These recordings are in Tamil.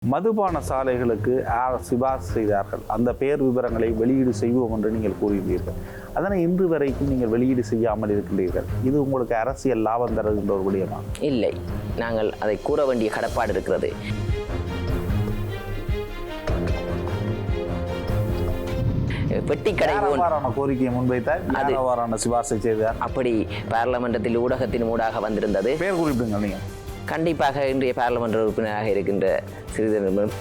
மதுபான சாலைகளுக்கு சிபாரிசு செய்தார்கள். அந்த பெயர் விவரங்களை வெளியீடு செய்வோம் என்று நீங்கள் கூறுகிறீர்கள். அதனை இன்று வரைக்கும் நீங்கள் வெளியீடு செய்யாமல் இருக்கின்றீர்கள். இது உங்களுக்கு அரசியல் லாபம் தருகின்ற ஒரு விடயமா? இல்லை, நாங்கள் அதை கூற வேண்டிய கடப்பாடு இருக்கிறது. கோரிக்கையை முன்வைத்தார், சிபாரிசை செய்தார். அப்படி பாராளுமன்றத்தில் ஊடகத்தின் ஊடாக வந்திருந்தது. பெயர் குறிப்பிடுங்க. நீங்கள் கண்டிப்பாக இன்றைய பாராளுமன்ற உறுப்பினராக இருக்கின்ற சிறிதர்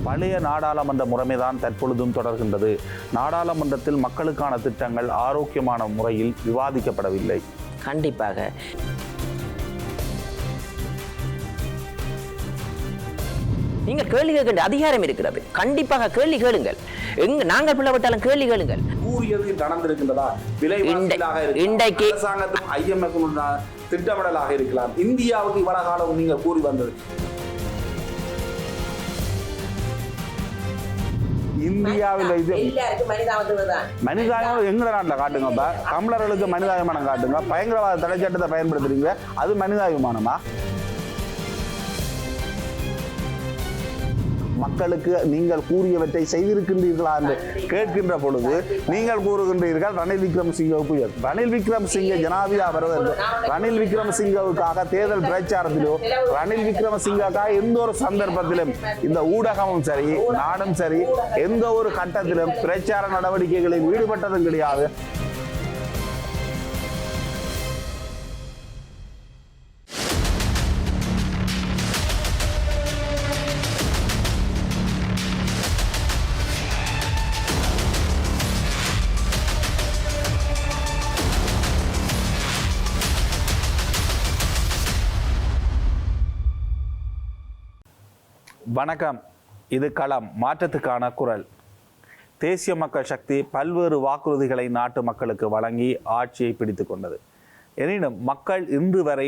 பழைய நாடாளுமன்ற முறைமைதான் தற்பொழுதும் தொடர்கின்றது. நாடாளுமன்றத்தில் மக்களுக்கான திட்டங்கள் ஆரோக்கியமான முறையில் விவாதிக்கப்படவில்லை. கண்டிப்பாக நீங்கள் கேள்வி கேட்கின்ற அதிகாரம் இருக்கிறது. கண்டிப்பாக கேள்வி கேளுங்கள். நாங்கள் பிளவிட்டாலும் கேள்வி கேளுங்கள். கூறியது நடந்திருக்கின்றதா? இன்றைக்கு அரசாங்கத்தும் IMF திட்டமிடலாக இருக்கலாம். இந்தியாவுக்கு இவ்வளவு காலம் நீங்கள் கூறி வந்தது. இந்தியாவில் இது மனிதாயம் எங்க நாட்டில் காட்டுங்கப்பா. தமிழர்களுக்கு மனிதாயமானம் காட்டுங்க. பயங்கரவாத தடை சட்டத்தை பயன்படுத்துறீங்க, அது மனிதாயமானமா? மக்களுக்கு நீங்கள் கூறியவற்றை செய்திருக்கின்றீர்களா என்று கேட்கின்ற பொழுது நீங்கள் கூறுகின்றீர்கள் ரணில் விக்ரமசிங்கவுக்கு உயர். ரணில் விக்ரமசிங்க ஜனாதிபதியாக வருவது ரணில் விக்ரமசிங்கவுக்காக தேர்தல் பிரச்சாரத்திலோ ரணில் விக்ரமசிங்கவுக்காக எந்த ஒரு சந்தர்ப்பத்திலும் இந்த ஊடகமும் சரி நாடும் சரி எந்த ஒரு கட்டத்திலும் பிரச்சார நடவடிக்கைகளில் ஈடுபட்டதும் கிடையாது. வணக்கம். இது களம், மாற்றத்துக்கான குரல். தேசிய மக்கள் சக்தி பல்வேறு வாக்குறுதிகளை நாட்டு மக்களுக்கு வழங்கி ஆட்சியை பிடித்து கொண்டது. எனினும் மக்கள் இன்று வரை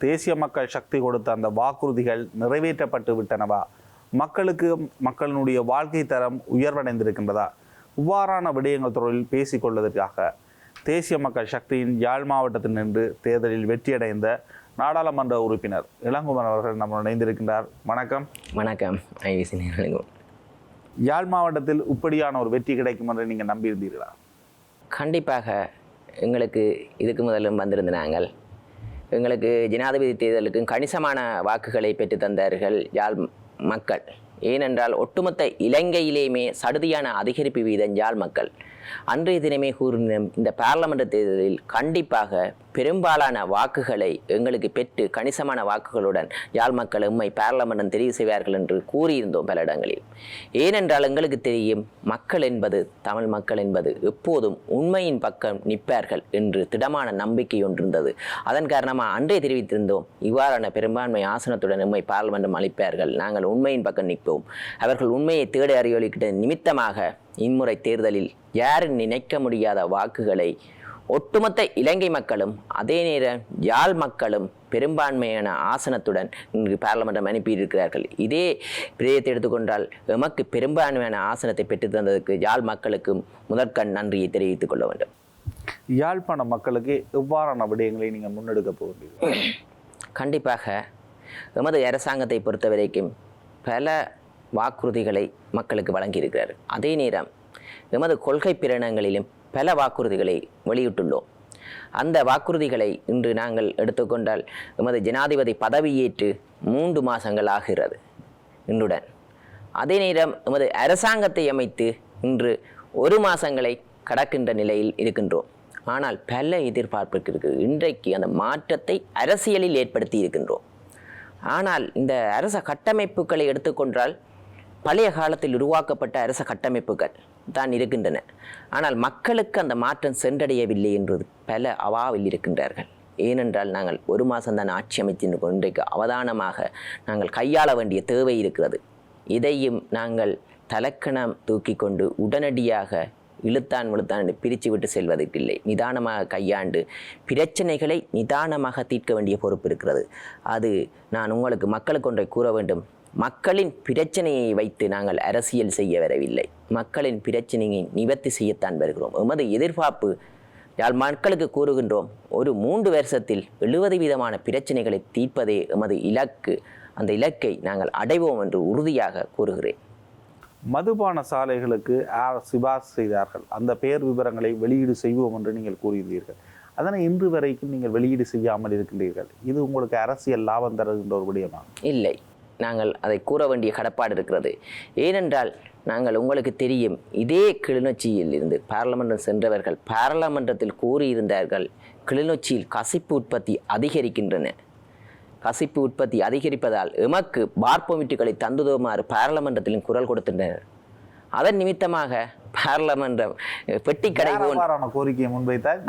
தேசிய மக்கள் சக்தி கொடுத்த அந்த வாக்குறுதிகள் நிறைவேற்றப்பட்டு விட்டனவா? மக்களுக்கு மக்களினுடைய வாழ்க்கை தரம் உயர்வடைந்திருக்கின்றதா? இவ்வாறான விடயங்கள் தொடர்பில் பேசிக்கொள்வதற்காக தேசிய மக்கள் சக்தியின் யாழ் மாவட்டத்தில் நின்று தேர்தலில் வெற்றியடைந்த நாடாளுமன்ற உறுப்பினர் இளங்குமரன் அவர்கள் நம்ம இணைந்திருக்கின்றார். வணக்கம். வணக்கம். யாழ் மாவட்டத்தில் இப்படியான ஒரு வெற்றி கிடைக்கும் என்று நீங்கள் நம்பியிருந்தீர்களா? கண்டிப்பாக எங்களுக்கு இதுக்கு முதலும் வந்திருந்த நாங்கள் எங்களுக்கு ஜனாதிபதி தேர்தலுக்கு கணிசமான வாக்குகளை பெற்று தந்தார்கள் யாழ் மக்கள். ஏனென்றால் ஒட்டுமொத்த இலங்கையிலேயுமே சடுதியான அதிகரிப்பு வீதம் யாழ் மக்கள். அன்றைய தினமே கூறின இந்த பாராளுமன்ற தேர்தலில் கண்டிப்பாக பெரும்பாலான வாக்குகளை எங்களுக்கு பெற்று கணிசமான வாக்குகளுடன் யாழ் மக்கள் எம்மை பாராளுமன்றம் தெரிவு செய்வார்கள் என்று கூறியிருந்தோம் பல இடங்களில். ஏனென்றால் எங்களுக்கு தெரியும், மக்கள் என்பது தமிழ் மக்கள் என்பது எப்போதும் உண்மையின் பக்கம் நிற்பார்கள் என்று திடமான நம்பிக்கை ஒன்றிருந்தது. அதன் காரணமாக அன்றைய தெரிவித்திருந்தோம், இவ்வாறான பெரும்பான்மை ஆசனத்துடன் எம்மை பாராளுமன்றம் அளிப்பார்கள், நாங்கள் உண்மையின் பக்கம் நிற்போம். அவர்கள் உண்மையை தேடி அறிவொழிக்கிட்ட நிமித்தமாக இம்முறை தேர்தலில் யாரும் நினைக்க முடியாத வாக்குகளை ஒட்டுமொத்த இலங்கை மக்களும் அதே நேரம் யாழ் மக்களும் பெரும்பான்மையான ஆசனத்துடன் இங்கு பாராளுமன்றம் அனுப்பியிருக்கிறார்கள். இதே விடயத்தை எடுத்துக்கொண்டால் எமக்கு பெரும்பான்மையான ஆசனத்தை பெற்று தந்ததற்கு யாழ் மக்களுக்கும் முதற்கண் நன்றியை தெரிவித்துக் கொள்ள வேண்டும். யாழ்ப்பாண மக்களுக்கு எவ்வாறான விடயங்களை நீங்கள் முன்னெடுக்க போகிறீர்கள்? கண்டிப்பாக எமது அரசாங்கத்தை பொறுத்த வரைக்கும் பல வாக்குறுதிகளை மக்களுக்கு வழங்கியிருக்கிறார். அதே நேரம் எமது கொள்கை பிரகடனங்களிலும் பல வாக்குறுதிகளை வெளியிட்டுள்ளோம். அந்த வாக்குறுதிகளை இன்று நாங்கள் எடுத்துக்கொண்டால் எமது ஜனாதிபதி பதவியேற்று 3 மாதங்கள் ஆகிறது இன்றுடன். அதே நேரம் எமது அரசாங்கத்தை அமைத்து இன்று 1 மாதங்களை கடக்கின்ற நிலையில் இருக்கின்றோம். ஆனால் பல எதிர்பார்ப்புக்கு இருக்குது. இன்றைக்கு அந்த மாற்றத்தை அரசியலில் ஏற்படுத்தி இருக்கின்றோம். ஆனால் இந்த அரச கட்டமைப்புகளை எடுத்துக்கொண்டால் பழைய காலத்தில் உருவாக்கப்பட்ட அரச கட்டமைப்புகள் தான் இருக்கின்றன. ஆனால் மக்களுக்கு அந்த மாற்றம் சென்றடையவில்லை என்பது பல அவாவில் இருக்கின்றார்கள். ஏனென்றால் நாங்கள் 1 மாதம்தான் ஆட்சி அமைத்து இன்றைக்கு அவதானமாக நாங்கள் கையாள வேண்டிய தேவை இருக்கிறது. இதையும் நாங்கள் தலக்கணம் தூக்கி கொண்டு உடனடியாக இழுத்தான் விழுத்தான் பிரித்து விட்டு செல்வதற்கில்லை. நிதானமாக கையாண்டு பிரச்சனைகளை நிதானமாக தீர்க்க வேண்டிய பொறுப்பு இருக்கிறது. அது நான் உங்களுக்கு மக்களுக்கு ஒன்றை கூற வேண்டும். மக்களின் பிரச்சனையை வைத்து நாங்கள் அரசியல் செய்ய வரவில்லை. மக்களின் பிரச்சனையை நிவர்த்தி செய்யத்தான் வருகிறோம். எமது எதிர்பார்ப்பு யாழ் மக்களுக்கு கூறுகின்றோம், ஒரு 3 வருஷத்தில் 70% பிரச்சனைகளை தீர்ப்பதே எமது இலக்கு. அந்த இலக்கை நாங்கள் அடைவோம் என்று உறுதியாக கூறுகிறேன். மதுபான சாலைகளுக்கு யார் சிபாரிசு செய்தார்கள், அந்த பெயர் விவரங்களை வெளியீடு செய்வோம் என்று நீங்கள் கூறியிருந்தீர்கள். அதனை இன்று வரைக்கும் நீங்கள் வெளியீடு செய்யாமல் இருக்கின்றீர்கள். இது உங்களுக்கு அரசியல் லாபம் தருகின்ற ஒரு விடயமா? இல்லை, நாங்கள் அதை கூற வேண்டிய கடப்பாடு இருக்கிறது. ஏனென்றால் நாங்கள் உங்களுக்கு தெரியும், இதே கிளிநொச்சியில் இருந்து பாராளுமன்றம் சென்றவர்கள் பாராளுமன்றத்தில் கூறியிருந்தார்கள், கிளிநொச்சியில் கசிப்பு உற்பத்தி அதிகரிக்கின்றன. கசிப்பு உற்பத்தி அதிகரிப்பதால் எமக்கு பார் பெர்மிட்டுகளை தந்துதோமாறு பாராளுமன்றத்திலும் குரல் கொடுத்திருந்தனர். அதன் நிமித்தமாக பாராளுமன்றம் பெட்டிக்கடை கோரிக்கையை முன்வைத்தார்,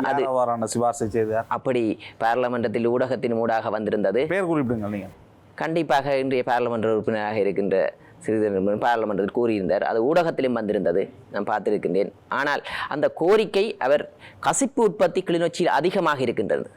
சிபாரிசை செய்தார். அப்படி பாராளுமன்றத்தில் ஊடகத்தின் ஊடாக வந்திருந்தது. பேர் குறிப்பிடுங்க நீங்கள். கண்டிப்பாக இன்றைய பாராளுமன்ற உறுப்பினராக இருக்கின்ற சிறிதர் பாராளுமன்றத்தில் கூறியிருந்தார். அது ஊடகத்திலும் வந்திருந்தது, நான் பார்த்திருக்கின்றேன். ஆனால் அந்த கோரிக்கை, அவர் கசிப்பு உற்பத்தி கிளிநொச்சியில் அதிகமாக இருக்கின்றது,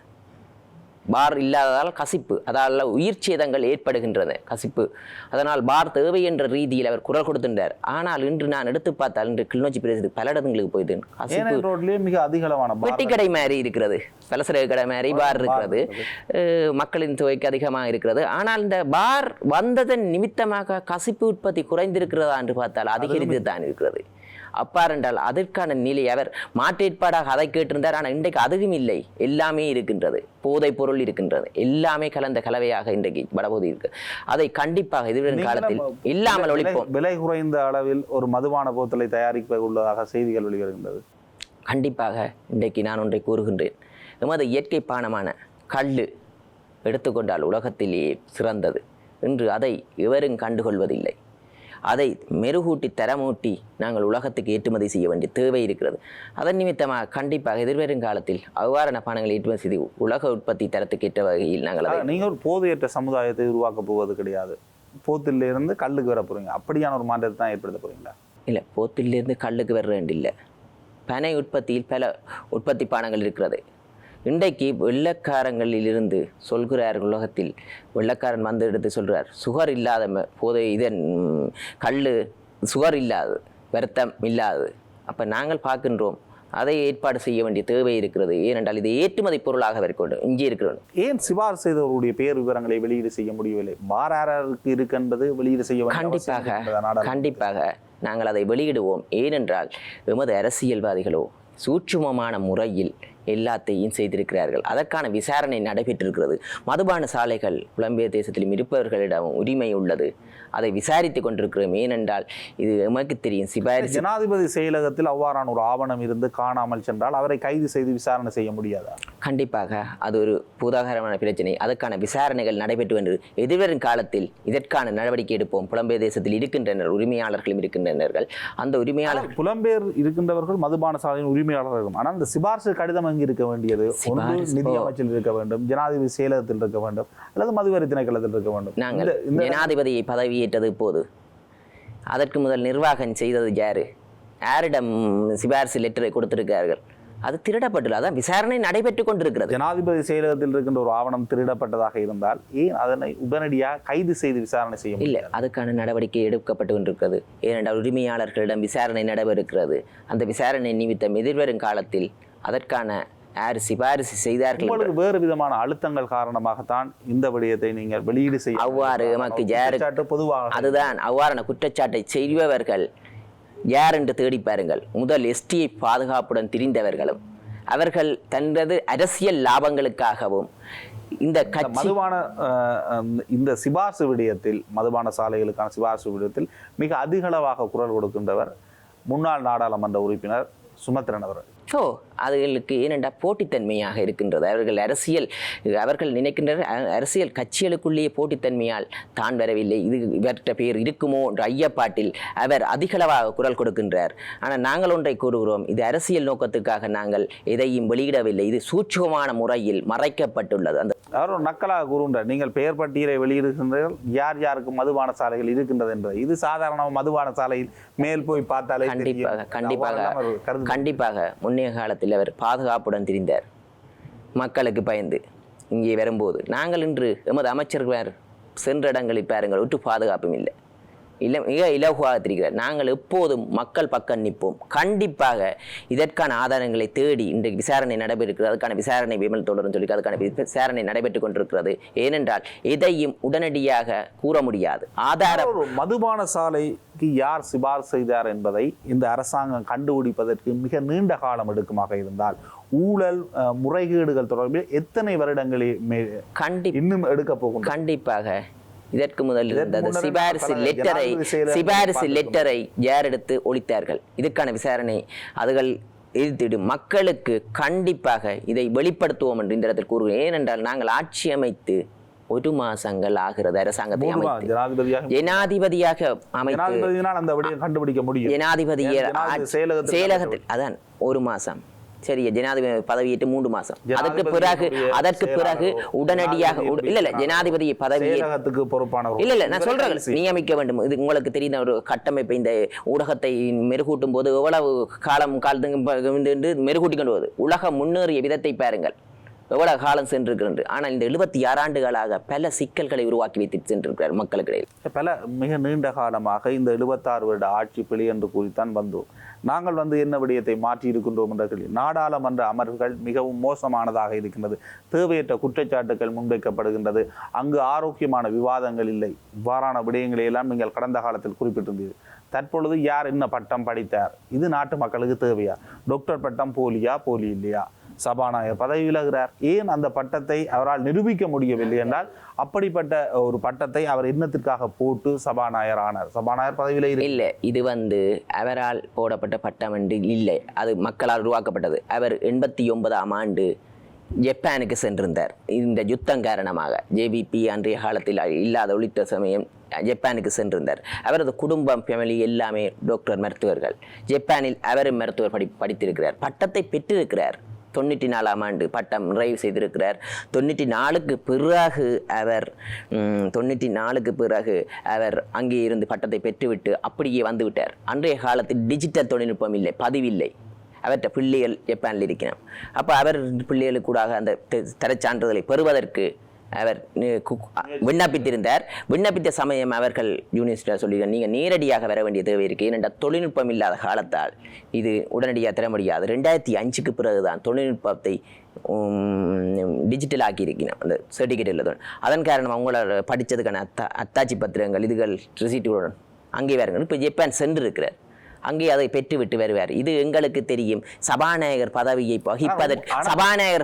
பார் இல்லாததால் கசிப்பு, அதால் உயிர் சேதங்கள் ஏற்படுகின்றது கசிப்பு, அதனால் பார் தேவை என்ற ரீதியில் அவர் குரல் கொடுத்திருந்தார். ஆனால் இன்று நான் எடுத்து பார்த்தால் இன்று கிளிநொச்சி பிரதேசத்துக்கு பல இடங்களுக்கு போயிட்டு கசிப்பு மிக அதிகளவான பெட்டிக்கடை மாதிரி இருக்கிறது, பலசர கடை மாதிரி பார் இருக்கிறது, மக்களின் தொகைக்கு அதிகமாக இருக்கிறது. ஆனால் இந்த பார் வந்ததன் நிமித்தமாக கசிப்பு உற்பத்தி குறைந்திருக்கிறதா என்று பார்த்தால் அதிகரித்து தான் இருக்கிறது. அப்பாரென்றால் அதற்கான நிலை அவர் மாற்றேற்பாடாக அதை கேட்டிருந்தார். ஆனால் இன்றைக்கு அதுவும் இல்லை, எல்லாமே இருக்கின்றது, போதைப் பொருள் இருக்கின்றது, எல்லாமே கலந்த கலவையாக இன்றைக்கு வடபகுதி இருக்கு. அதை கண்டிப்பாக எதிர்வரும் காலத்தில் இல்லாமல் ஒழிப்போம். விலை குறைந்த அளவில் ஒரு மதுபான போத்தலை தயாரிக்க உள்ளதாக செய்திகள் வெளிவருகின்றது. கண்டிப்பாக இன்றைக்கு நான் ஒன்றை கூறுகின்றேன், எமது இயற்கை பானமான கள்ளு எடுத்துக்கொண்டால் உலகத்திலேயே சிறந்தது. இன்று அதை எவரும் கண்டுகொள்வதில்லை. அதை மெருகூட்டி தரமூட்டி நாங்கள் உலகத்துக்கு ஏற்றுமதி செய்ய வேண்டிய தேவை இருக்கிறது. அதன் நிமித்தமாக கண்டிப்பாக எதிர்வரும் காலத்தில் அவ்வாறான பானங்களை ஏற்றுமதி செய்து உலக உற்பத்தி தரத்துக்கு ஏற்ற வகையில் நாங்கள் நீங்கள் ஒரு போதையற்ற சமுதாயத்தை உருவாக்க போவது கிடையாது. போத்திலிருந்து கல்லுக்கு வர போறீங்க, அப்படியான ஒரு மாற்றத்தை தான் ஏற்படுத்த போறீங்களா? இல்லை, போத்திலிருந்து கல்லுக்கு வர வேண்டியில்லை. பனை உற்பத்தியில் பல உற்பத்தி பானங்கள் இருக்கிறது. இன்றைக்கு வெள்ளக்காரங்களிலிருந்து சொல்கிறார், உலகத்தில் வெள்ளக்காரன் வந்து எடுத்து சொல்கிறார், சுகர் இல்லாத போதை இதன் கல் சுகர் இல்லாது, வருத்தம் இல்லாது. அப்போ நாங்கள் பார்க்கின்றோம், அதை ஏற்பாடு செய்ய வேண்டிய தேவை இருக்கிறது. ஏனென்றால் இது ஏற்றுமதி பொருளாக இருக்கணும். இங்கே இருக்கிறோம். ஏன் சிபாரிசு செய்தவர்களுடைய பெயர் விவரங்களை வெளியீடு செய்ய முடியவில்லை? பாராருக்கு இருக்கின்றது, வெளியீடு செய்ய கண்டிப்பாக நாங்கள் அதை வெளியிடுவோம். ஏனென்றால் எமது அரசியல்வாதிகளோ சூட்சுமமான முறையில் எல்லாத்தையும் செய்திருக்கிறார்கள். அதற்கான விசாரணை நடைபெற்றிருக்கிறது. மதுபான சாலைகள் புலம்பெயர் தேசத்திலும் இருப்பவர்களிடம் உரிமை உள்ளது, அதை விசாரித்து கொண்டிருக்கிறோம். ஏனென்றால் இது எமக்கு தெரியும், சிபாரிசு ஜனாதிபதி செயலகத்தில் அவ்வாறான ஒரு ஆவணம் இருந்து காணாமல் சென்றால் அவரை கைது செய்து விசாரணை செய்ய முடியாதா? கண்டிப்பாக அது ஒரு பூதாகரமான பிரச்சனை. அதற்கான விசாரணைகள் நடைபெற்று வந்து எதிர்வரும் காலத்தில் இதற்கான நடவடிக்கை எடுப்போம். புலம்பெயர் தேசத்தில் இருக்கின்றனர், உரிமையாளர்களும் இருக்கின்றனர். அந்த உரிமையாளர் புலம்பெயர் இருக்கின்றவர்கள் மதுபான சாலையின் உரிமையாளர்கள். ஆனால் இந்த சிபாரிசு கடிதம் இருக்க வேண்டியது நிதி அமைச்சில் இருக்க வேண்டும், ஜனாதிபதி செயலகத்தில் இருக்க வேண்டும், அல்லது மதுவரி திணைக்களத்தில் இருக்க வேண்டும். நாங்கள் ஜனாதிபதியை பதவியேற்றது போது அதற்கு முதல் நிர்வாகம் செய்தது யாரு? யாரிடம் சிபாரிசு லெட்டரை கொடுத்திருக்கிறார்கள்? அது திருடப்பட்டுள்ள, அதான் விசாரணை நடைபெற்றுக் கொண்டிருக்கிறது. ஜனாதிபதி செயலகத்தில் இருக்கின்ற ஒரு ஆவணம் திருடப்பட்டதாக இருந்தால் ஏன் அதனை உடனடியாக கைது செய்து விசாரணை செய்ய இல்லை? அதுக்கான நடவடிக்கை எடுக்கப்பட்டு கொண்டிருக்கிறது. ஏனென்றால் உரிமையாளர்களிடம் விசாரணை நடைபெறுகிறது. அந்த விசாரணை நிமித்தம் எதிர்வரும் காலத்தில் அதற்கான யார் சிபாரிசு செய்தார்கள், உங்களுக்கு வேறு விதமான அழுத்தங்கள் காரணமாகத்தான் இந்த விடயத்தை நீங்கள் வெளியீடு செய்ய அவ்வாறு எமக்கு பொதுவாக அதுதான் அவ்வாறான குற்றச்சாட்டை செய்பவர்கள் யார் என்று தேடி பாருங்கள். முதல் எஸ்டியை பாதுகாப்புடன் திரிந்தவர்களும் அவர்கள் தனது அரசியல் லாபங்களுக்காகவும் இந்த மதுபான இந்த சிபாரிசு விடயத்தில், மதுபான சாலைகளுக்கான சிபாரிசு விடயத்தில் மிக அதிகளவாக குரல் கொடுக்கின்றவர் முன்னாள் நாடாளுமன்ற உறுப்பினர் சுமத்ரன் அவர்கள். ஸோ அதுகளுக்கு ஏனென்றா போட்டித்தன்மையாக இருக்கின்றது. அவர்கள் நினைக்கின்ற அரசியல் கட்சிகளுக்குள்ளேயே போட்டித்தன்மையால் தான் வரவில்லை, இது இவற்ற பேர் இருக்குமோ என்ற ஐயப்பாட்டில் அவர் அதிகளவாக குரல் கொடுக்கின்றார். ஆனால் நாங்கள் ஒன்றை கூறுகிறோம், இது அரசியல் நோக்கத்துக்காக நாங்கள் எதையும் வெளியிடவில்லை, இது சூட்சுமமான முறையில் மறைக்கப்பட்டுள்ளது. அந்த அவர் ஒரு நக்கலாக கூறுகின்றார், நீங்கள் பெயர் பட்டியலை வெளியிடுகின்றீர்கள், யார் யாருக்கு மதுபான சாலைகள் இருக்கின்றது என்பது. இது சாதாரண மதுபான சாலையில் மேல் போய் பார்த்தாலே கண்டிப்பாக முன்னைய காலத்தில் அவர் பாதுகாப்புடன் திரிந்தார், மக்களுக்கு பயந்து. இங்கே வரும்போது நாங்கள் இன்று எமது அமைச்சர்கள் சென்ற இடங்களில் பாருங்கள், ஒட்டு பாதுகாப்பும் இல்லை. மிக இலகுவாக தெரிகிறார். நாங்கள் எப்போதும் மக்கள் பக்கம் நிற்போம். கண்டிப்பாக இதற்கான ஆதாரங்களை தேடி இன்றைக்கு விசாரணை நடைபெறுகிறது. அதுக்கான விசாரணை விமல் தொடரும் சொல்லி அதுக்கான விசாரணை நடைபெற்றுக் கொண்டிருக்கிறது. ஏனென்றால் எதையும் உடனடியாக கூற முடியாது. ஆதாரம் ஒரு மதுபான சாலைக்கு யார் சிபாரிசு செய்தார் என்பதை இந்த அரசாங்கம் கண்டுபிடிப்பதற்கு மிக நீண்ட காலம் எடுக்குமாக இருந்தால் ஊழல் முறைகேடுகள் தொடர்பில் எத்தனை வருடங்களில் இன்னும் எடுக்க போகும்? கண்டிப்பாக இதற்கு முதல் இருந்தது சிபாரிசு லெட்டரை யார் எடுத்து ஒழித்தார்கள். இதுக்கான விசாரணை அதுகள் எதிர்த்திடும் மக்களுக்கு கண்டிப்பாக இதை வெளிப்படுத்துவோம் என்று இந்த இடத்தில் கூறுகிறேன். ஏனென்றால் நாங்கள் ஆட்சி அமைத்து 1 மாசங்கள் ஆகிறது. அரசாங்கத்தை ஜனாதிபதியாக செயலகத்தில் அதான் 1 மாசம். சரி, ஜனாதிபதி பதவியேற்று 3 மாசம். அதற்கு பிறகு உடனடியாக இல்ல ஜனாதிபதி பதவியேற்றத்துக்கு பொறுப்பானவர் இல்ல நான் சொல்றேன் நியமிக்க வேண்டும். இது உங்களுக்கு தெரிந்த ஒரு கட்டமைப்பு. இந்த ஊடகத்தை மெருகூட்டும் போது எவ்வளவு காலத்துக்கு மெருகூட்டி கொண்டு வருவது. உலகம் முன்னேறிய விதத்தை பாருங்கள், எவ்வளவு காலம் சென்றிருக்கிறது. ஆனால் இந்த 76 ஆண்டுகளாக பல சிக்கல்களை உருவாக்கி வைத்து சென்றிருக்கிறார் மக்களுக்கிடையில். பல மிக நீண்ட காலமாக இந்த 76 வருட ஆட்சி பிழை என்று கூறித்தான் வந்தோம். நாங்கள் என்ன விடயத்தை மாற்றி இருக்கின்றோம் என்ற கேள்வி. நாடாளுமன்ற அமர்வுகள் மிகவும் மோசமானதாக இருக்கின்றது. தேவையற்ற குற்றச்சாட்டுகள் முன்வைக்கப்படுகின்றது. அங்கு ஆரோக்கியமான விவாதங்கள் இல்லை. இவ்வாறான விடயங்களை எல்லாம் நீங்கள் கடந்த காலத்தில் குறிப்பிட்டிருந்தீர்கள். தற்பொழுது யார் என்ன பட்டம் படித்தார்? இது நாட்டு மக்களுக்கு தேவையா? டாக்டர் பட்டம் போலியா, போலி இல்லையா? சபாநாயகர் பதவி விலகிறார். ஏன் அந்த பட்டத்தை அவரால் நிரூபிக்க முடியவில்லை என்றால் அப்படிப்பட்ட ஒரு பட்டத்தை அவர் இன்னத்திற்காக போட்டு சபாநாயகர் ஆனார். சபாநாயகர் பதவியில இல்லை. இது அவரால் போடப்பட்ட பட்டம் என்று இல்லை, அது மக்களால் உருவாக்கப்பட்டது. அவர் 89ஆம் ஆண்டு ஜப்பானுக்கு சென்றிருந்தார். இந்த யுத்தம் காரணமாக ஜேவிபி அன்றைய காலத்தில் இல்லாத ஒழித்த சமயம் ஜப்பானுக்கு சென்றிருந்தார். அவரது குடும்பம் ஃபேமிலி எல்லாமே டாக்டர் மருத்துவர்கள். ஜப்பானில் அவரும் மருத்துவர் படித்திருக்கிறார். பட்டத்தை பெற்றிருக்கிறார். 94ஆம் ஆண்டு பட்டம் நிறைவு செய்திருக்கிறார். 94க்கு பிறகு அவர் அங்கே இருந்து பட்டத்தை பெற்றுவிட்டு அப்படியே வந்துவிட்டார். அன்றைய காலத்தில் டிஜிட்டல் தொழில்நுட்பம் இல்லை, பதிவில்லை. அவற்றை பிள்ளைகள் ஜப்பானில் இருக்கிறார். அப்போ அவர் பிள்ளைகளுக்கு கூட அந்த தரச்சான்றிதழை பெறுவதற்கு அவர் விண்ணப்பித்திருந்தார். விண்ணப்பித்த சமயம் அவர்கள் யூனிவர்சிட்டியில் சொல்லியிருக்காங்க, நீங்கள் நேரடியாக வர வேண்டிய தேவை இருக்குது. ஏனென்றால் தொழில்நுட்பம் இல்லாத காலத்தால் இது உடனடியாக தர முடியாது. 2005க்கு பிறகுதான் தொழில்நுட்பத்தை டிஜிட்டல் ஆக்கி இருக்கிறோம் அந்த சர்டிஃபிகேட்டில். அதன் காரணம் அவங்கள படித்ததுக்கான அத்தாட்சி பத்திரங்கள் இதுகள் ரிசீட்டுடன் அங்கே வருங்க. இப்போ ஜப்பான் சென்றிருக்கிறார். அங்கே அதை பெற்றுவிட்டு வருவார். இது எங்களுக்கு தெரியும். சபாநாயகர்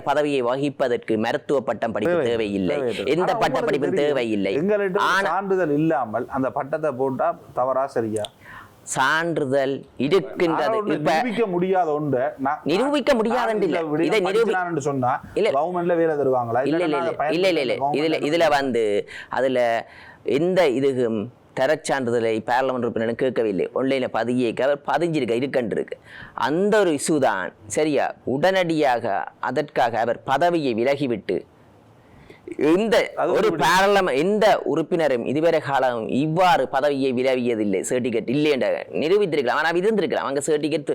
பதவியை வகிப்பதற்கு மருத்துவ பட்டம் படிப்பு தேவையில்லை, எந்த பட்ட படிப்பு தேவையில்லை. சான்றிதழ் இல்லாமல் அந்த பட்டத்தை போட்டா தவறா சரியா? சான்றிதழ் இருக்கின்றது. நிரூபிக்க முடியாத ஒன்று நிரூபிக்க முடியாத இதை நிரூபிக்க சொன்னா கவர்மெண்ட்ல வேலை தருவாங்களா? இல்ல இதுல அதுல எந்த இதுக்கும் தரச்சான்றிதழை பார்லமெண்ட் உறுப்பினர் கேட்கவில்லை. ஒன்லைனில் பதிஞ்சிருக்கு. அந்த ஒரு இஷ்யூ தான் சரியா. உடனடியாக அதற்காக அவர் பதவியை விலகிவிட்டு எந்த உறுப்பினரும் இதுவரை காலம் இவ்வாறு பதவியை விலவியதில்லை. சர்டிபிகேட் இல்லை என்ற நிரூபித்திருக்கலாம். ஆனால் இருந்திருக்கலாம். அங்கே சர்டிபிகேட்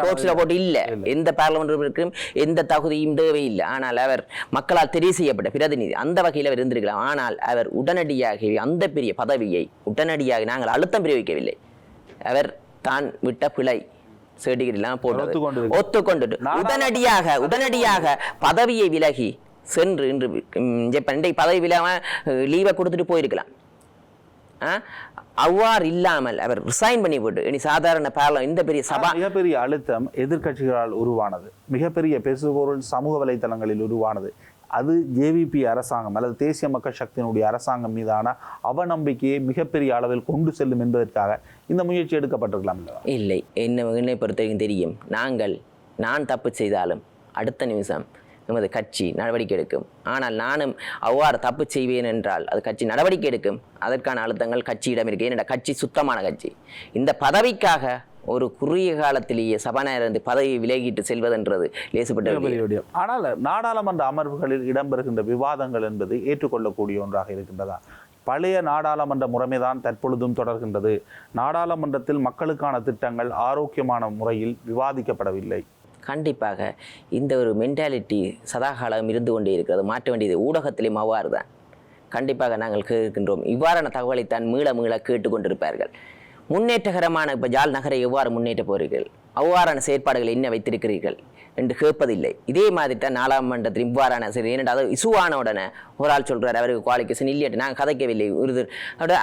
கோர்ட்ஸில் போட்டு இல்லை. எந்த பார்லமெண்ட் உறுப்பினருக்கும் எந்த தகுதியும் தேவையில்லை. ஆனால் அவர் மக்களால் தெரிவு செய்யப்பட்ட பிரதிநிதி, அந்த வகையில் அவர் இருந்திருக்கலாம். ஆனால் அவர் உடனடியாக அந்த பெரிய பதவியை நாங்கள் அழுத்தம் பிரயோகிக்கவில்லை. அவர் தான் விட்ட பிழை சர்டிபிகேட் எல்லாம் போட்டு ஒத்துக்கொண்டு உடனடியாக பதவியை விலகி சென்று இன்று ஜப்பான் பதவி இல்லாமல் லீவை கொடுத்துட்டு போயிருக்கலாம். அவ்வாறு இல்லாமல் அவர் ரிசைன் பண்ணி போட்டு இனி சாதாரண பார்லமெண்ட் இந்த பெரிய சபா மிகப்பெரிய அழுத்தம் எதிர்கட்சிகளால் உருவானது. மிகப்பெரிய பேசுபொருள் சமூக வலைதளங்களில் உருவானது. அது ஜேவிபி அரசாங்கம் அல்லது தேசிய மக்கள் சக்தியினுடைய அரசாங்கம் மீதான அவநம்பிக்கையை மிகப்பெரிய அளவில் கொண்டு செல்லும் என்பதற்காக இந்த முயற்சி எடுக்கப்பட்டிருக்கலாம். இல்லை, என்னை பொறுத்தவரைக்கும் தெரியும். நான் தப்பு செய்தாலும் அடுத்த நிமிஷம் எமது கட்சி நடவடிக்கை எடுக்கும். ஆனால் நானும் அவ்வாறு தப்பு செய்வேன் என்றால் அது கட்சி நடவடிக்கை எடுக்கும். அதற்கான அழுத்தங்கள் கட்சியிடம் இருக்கு. ஏனென்ற கட்சி சுத்தமான கட்சி. இந்த பதவிக்காக ஒரு குறுகிய காலத்திலேயே சபாநாயகர் பதவியை விலகிட்டு செல்வதென்றது லேசுப்பட்ட. ஆனால் நாடாளுமன்ற அமர்வுகளில் இடம்பெறுகின்ற விவாதங்கள் என்பது ஏற்றுக்கொள்ளக்கூடிய ஒன்றாக இருக்கின்றதா? பழைய நாடாளுமன்ற முறைமைதான் தற்பொழுதும் தொடர்கின்றது. நாடாளுமன்றத்தில் மக்களுக்கான திட்டங்கள் ஆரோக்கியமான முறையில் விவாதிக்கப்படவில்லை. கண்டிப்பாக இந்த ஒரு மென்டாலிட்டி சதாகாலம் இருந்து கொண்டே இருக்கிறது. மாற்ற வேண்டியது ஊடகத்திலேயும் அவ்வாறு தான். கண்டிப்பாக நாங்கள் கேட்கின்றோம். இவ்வாறான தகவலைத்தான் மீள மீள கேட்டுக்கொண்டிருப்பார்கள். முன்னேற்றகரமான இப்போ ஜாழ் நகரை எவ்வாறு முன்னேற்ற போகிறீர்கள், அவ்வாறான செயற்பாடுகளை என்ன வைத்திருக்கிறீர்கள் என்று கேட்பதில்லை. இதே மாதிரி தான் நாடாளுமன்றத்தில் இவ்வாறான சரி ஏனென்றால் இசுவான உடனே ஒரு ஆள் சொல்கிறார் அவருக்கு குவாலிஃபிகேஷன் இல்லையட்டு நாங்கள் கதைக்கவில்லை